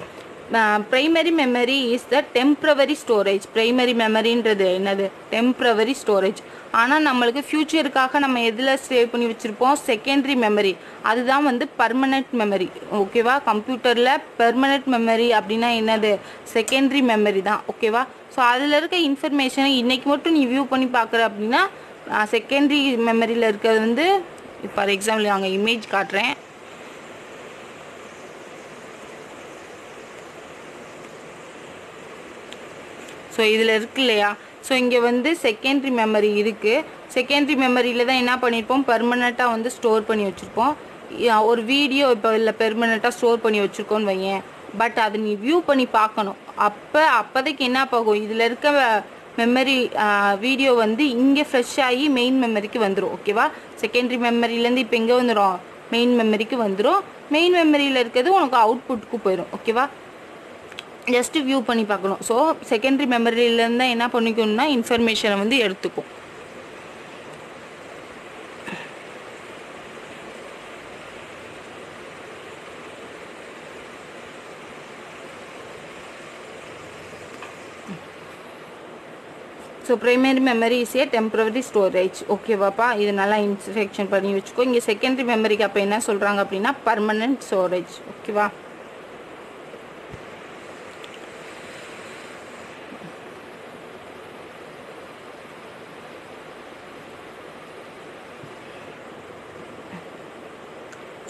[SPEAKER 1] Primary memory is the temporary storage. Primary மெமரின்றது என்னது, டெம்ப்ரவரி ஸ்டோரேஜ். ஆனால் நம்மளுக்கு ஃப்யூச்சருக்காக நம்ம எதில் சேவ் பண்ணி வச்சுருப்போம், செகண்டரி மெமரி. அதுதான் வந்து பர்மனெண்ட் மெமரி. ஓகேவா? கம்ப்யூட்டரில் பெர்மனெண்ட் மெமரி அப்படின்னா என்னது, செகண்டரி மெமரி தான். ஓகேவா? ஸோ அதில் இருக்க இன்ஃபர்மேஷனை இன்றைக்கி மட்டும் நீ வியூ பண்ணி பார்க்குற அப்படின்னா செகண்டரி மெமரியில் இருக்கிறது வந்து, ஃபார் எக்ஸாம்பிள் அங்கே இமேஜ் காட்டுறேன். ஸோ இதில் இருக்கு இல்லையா. ஸோ இங்கே வந்து செகண்டரி மெமரி இருக்குது. செகண்டரி மெமரியில் தான் என்ன பண்ணியிருப்போம், பெர்மனெண்ட்டாக வந்து ஸ்டோர் பண்ணி வச்சுருப்போம். ஒரு வீடியோ இப்போ இல்லை பெர்மனெண்ட்டாக ஸ்டோர் பண்ணி வச்சுருக்கோன்னு வையேன். பட் அதை நீ வியூ பண்ணி பார்க்கணும். அப்போதைக்கு என்ன போகும், இதில் இருக்க மெமரி வீடியோ வந்து இங்கே ஃப்ரெஷ் ஆகி மெயின் மெமரிக்கு வந்துடும். ஓகேவா? செகண்டரி மெமரியிலேருந்து இப்போ எங்கே வந்துடும், மெயின் மெமரிக்கு வந்துடும். மெயின் மெமரியில் இருக்கிறது உனக்கு அவுட்புட்டுக்கு போயிடும். ஓகேவா? ஜஸ்ட் வியூ பண்ணி பார்க்கணும். ஸோ செகண்டரி மெமரியிலேருந்து என்ன பண்ணிக்கணும்னா இன்ஃபர்மேஷனை வந்து எடுத்துக்கும். So primary memory is a temporary storage. ஓகேவாப்பா, இது நல்லா இன்ஸ்ட்ரக்ஷன் பண்ணி வச்சுக்கோ. இங்கே செகண்டரி மெமரிக்கு அப்போ என்ன சொல்கிறாங்க அப்படின்னா பர்மனன்ட் ஸ்டோரேஜ். ஓகேவா.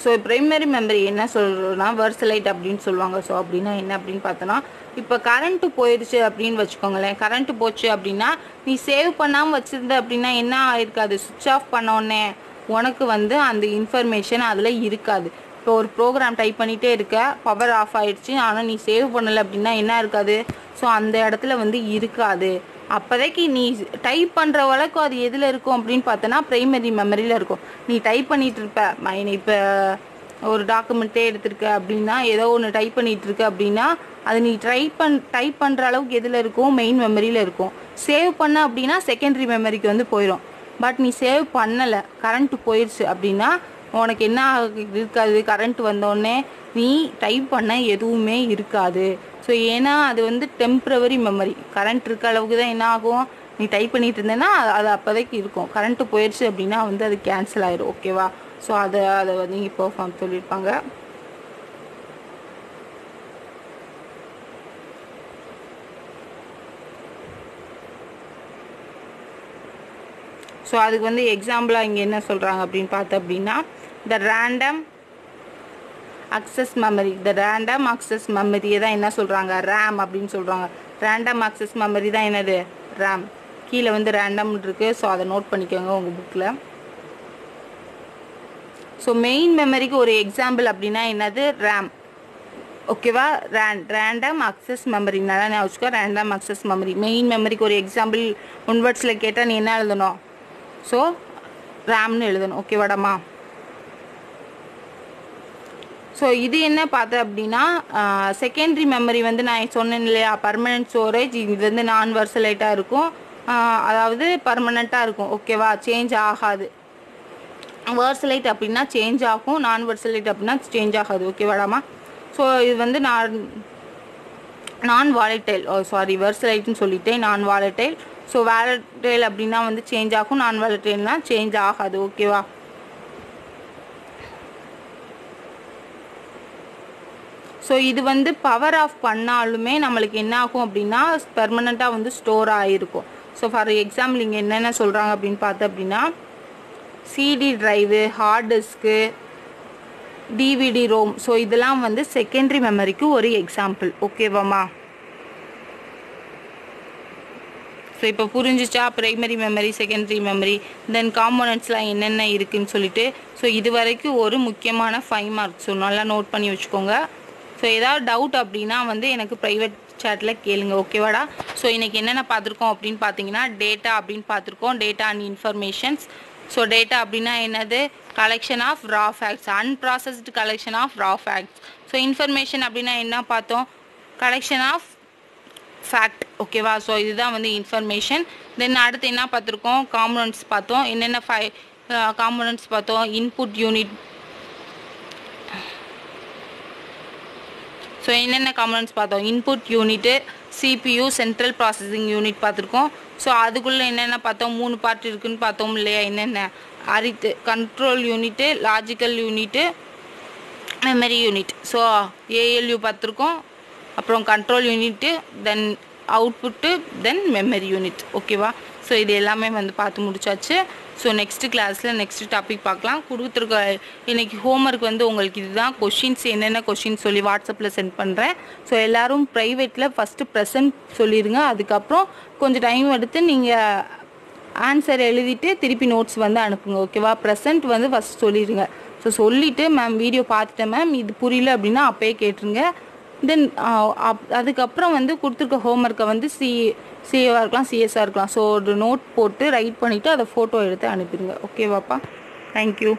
[SPEAKER 1] ஸோ ப்ரைமரி மெமரி என்ன சொல்கிறோன்னா வெர்சலைட் அப்படின்னு சொல்லுவாங்க. ஸோ அப்படின்னா என்ன அப்படின்னு பார்த்தோன்னா, இப்போ கரண்ட்டு போயிடுச்சு அப்படின்னு வச்சுக்கோங்களேன். கரண்ட்டு போச்சு அப்படின்னா நீ சேவ் பண்ணாமல் வச்சுருந்த அப்படின்னா என்ன ஆயிருக்காது, சுவிட்ச் ஆஃப் பண்ணோடனே உனக்கு வந்து அந்த இன்ஃபர்மேஷன் அதில் இருக்காது. இப்போ ஒரு ப்ரோக்ராம் டைப் பண்ணிகிட்டே இருக்க, பவர் ஆஃப் ஆகிடுச்சு, ஆனால் நீ சேவ் பண்ணலை அப்படின்னா என்ன இருக்காது, ஸோ அந்த இடத்துல வந்து இருக்காது. அப்போதைக்கு நீ டைப் பண்ணுற வழக்கம் அது எதில் இருக்கும் அப்படின்னு பார்த்தோன்னா ப்ரைமரி மெமரியில் இருக்கும். நீ டைப் பண்ணிகிட்டு இருப்ப, இப்போ ஒரு டாக்குமெண்ட்டே எடுத்திருக்க அப்படின்னா, ஏதோ ஒன்று டைப் பண்ணிகிட்டு இருக்க அப்படின்னா அது நீ டைப் பண்ணுற அளவுக்கு எதில் இருக்கும், மெயின் மெமரியில் இருக்கும். சேவ் பண்ண அப்படின்னா செகண்டரி மெமரிக்கு வந்து போயிடும். பட் நீ சேவ் பண்ணலை, கரண்ட்டு போயிடுச்சு அப்படின்னா உனக்கு என்ன இருக்காது, கரண்ட் வந்தோடனே நீ டைப் பண்ண எதுவுமே இருக்காது. ஸோ ஏன்னா அது வந்து டெம்ப்ரவரி மெமரி, கரண்ட் இருக்க அளவுக்கு தான் என்ன ஆகும், நீ டைப் பண்ணிட்டு இருந்தேன்னா அது அப்போதைக்கு இருக்கும். கரண்ட்டு போயிடுச்சு அப்படின்னா வந்து அது கேன்சல் ஆகிடும். ஓகேவா. ஸோ அதை வந்து இங்கே பெர்ஃபார்ம் சொல்லியிருப்பாங்க. ஸோ அதுக்கு வந்து எக்ஸாம்பிளாக இங்கே என்ன சொல்கிறாங்க அப்படின்னு பார்த்தோம் அப்படின்னா த ரேண்டம் அக்சஸ் மெமரி. த ரேண்டம் அக்சஸ் மெமரியை தான் என்ன சொல்கிறாங்க, ரேம் அப்படின்னு சொல்கிறாங்க. ரேண்டம் அக்சஸ் மெமரி தான் என்னது, ரேம். கீழே வந்து ரேண்டம் இருக்குது. ஸோ அதை நோட் பண்ணிக்கோங்க உங்கள் புக்கில். ஸோ மெயின் மெமரிக்கு ஒரு எக்ஸாம்பிள் அப்படின்னா என்னது, ரேம். ஓகேவா. ரேண்டம் அக்சஸ் மெமரி நல்லா நான் வச்சுக்கோ. ரேண்டம் அக்சஸ் மெமரி மெயின் மெமரிக்கு ஒரு எக்ஸாம்பிள் ஒன் வேர்ட்ஸில் கேட்டால் நீ என்ன எழுதணும், ஸோ ரேம்னு எழுதணும். ஓகேவாடாமா. ஸோ இது என்ன பார்த்தேன் அப்படின்னா செகண்டரி மெமரி வந்து நான் சொன்னேன் இல்லையா, பர்மனெண்ட் ஸ்டோரேஜ். இது வந்து நான் வெர்சலைட்டாக இருக்கும், அதாவது பர்மனெண்ட்டாக இருக்கும். ஓகேவா, சேஞ்ச் ஆகாது. வெர்சலைட் அப்படின்னா சேஞ்ச் ஆகும், நான் வெர்சலைட் அப்படின்னா சேஞ்ச் ஆகாது. ஓகேவாடாமா. ஸோ இது வந்து நான் வாலட்டைல், சாரி வெர்சலைட்னு சொல்லிட்டேன், நான் வாலட்டைல். ஸோ வாலட்டைல் அப்படின்னா வந்து சேஞ்ச் ஆகும், நான் வாலட்டைல்னா சேஞ்ச் ஆகாது. ஓகேவா. ஸோ இது வந்து பவர் ஆஃப் பண்ணாலுமே நம்மளுக்கு என்ன ஆகும் அப்படின்னா பெர்மனண்ட்டாக வந்து ஸ்டோர் ஆகிருக்கும். ஸோ ஃபார் எக்ஸாம்பிள் இங்கே என்னென்ன சொல்கிறாங்க அப்படின்னு பார்த்தோம் அப்படின்னா CD drive, hard disk, DVD ROM. So இதெல்லாம் வந்து செகண்டரி மெமரிக்கு ஒரு எக்ஸாம்பிள். ஓகேவாம்மா. ஸோ இப்போ புரிஞ்சிச்சா ப்ரைமரி மெமரி, செகண்டரி மெமரி, தென் காம்போனன்ட்ஸ்லாம் என்னென்ன இருக்குதுன்னு சொல்லிட்டு. ஸோ இது வரைக்கும் ஒரு முக்கியமான 5 மார்க்ஸ். ஸோ நல்லா நோட் பண்ணி வச்சுக்கோங்க. ஸோ ஏதாவது டவுட் அப்படின்னா வந்து எனக்கு ப்ரைவேட் சேட்டில் கேளுங்க. ஓகேவாடா. ஸோ இன்றைக்கி என்னென்ன பார்த்துருக்கோம் அப்படின்னு பார்த்தீங்கன்னா டேட்டா அப்படின்னு பார்த்துருக்கோம், data and informations. So data அப்படின்னா என்னது, collection of raw facts, unprocessed collection of raw facts. So information அப்படின்னா என்ன பார்த்தோம், கலெக்ஷன் ஆஃப் ஃபேக்ட். ஓகேவா. ஸோ இதுதான் வந்து இன்ஃபர்மேஷன். தென் அடுத்து என்ன பார்த்துருக்கோம், காம்போனன்ட்ஸ் பார்த்தோம். என்னென்ன காம்போனன்ட்ஸ் பார்த்தோம், இன்புட் யூனிட். ஸோ என்னென்ன காம்போனன்ட்ஸ் பார்த்தோம், input unit, CPU central processing unit பார்த்துருக்கோம். ஸோ அதுக்குள்ளே என்னென்ன பார்த்தோம், 3 பார்ட் இருக்குதுன்னு பார்த்தோம் இல்லையா. என்னென்ன, அரித்து control unit, logical unit, memory unit. So ALU பார்த்துருக்கோம், அப்புறம் கண்ட்ரோல் யூனிட்டு, தென் அவுட்புட்டு, தென் மெமரி யூனிட். ஓகேவா. ஸோ இது எல்லாமே வந்து பார்த்து முடிச்சாச்சு. ஸோ நெக்ஸ்ட்டு கிளாஸில் நெக்ஸ்ட்டு டாபிக் பார்க்கலாம். கொடுத்துருக்க இன்றைக்கி ஹோம்ஒர்க் வந்து உங்களுக்கு இதுதான். கொஷின்ஸ் என்னென்ன கொஷின் சொல்லி வாட்ஸ்அப்பில் சென்ட் பண்ணுறேன். ஸோ எல்லோரும் ப்ரைவேட்டில் ஃபஸ்ட்டு ப்ரெசன்ட் சொல்லிடுங்க. அதுக்கப்புறம் கொஞ்சம் டைம் எடுத்து நீங்கள் ஆன்சர் எழுதிட்டு திருப்பி நோட்ஸ் வந்து அனுப்புங்க. ஓகேவா. ப்ரெசன்ட் வந்து ஃபஸ்ட் சொல்லிடுங்க. ஸோ சொல்லிவிட்டு மேம் வீடியோ பார்த்துட்டேன் மேம் இது புரியல அப்படின்னா அப்போயே கேட்டுருங்க. தென் அதுக்கப்புறம் வந்து கொடுத்துருக்க ஹோம்ஒர்க்கை வந்து சிஏவாக இருக்கலாம், சிஎஸ்ஸாக இருக்கலாம். ஸோ ஒரு நோட் போட்டு ரைட் பண்ணிவிட்டு அதை ஃபோட்டோ எடுத்து அனுப்பிடுங்க. ஓகேவாப்பா. தேங்க்யூ.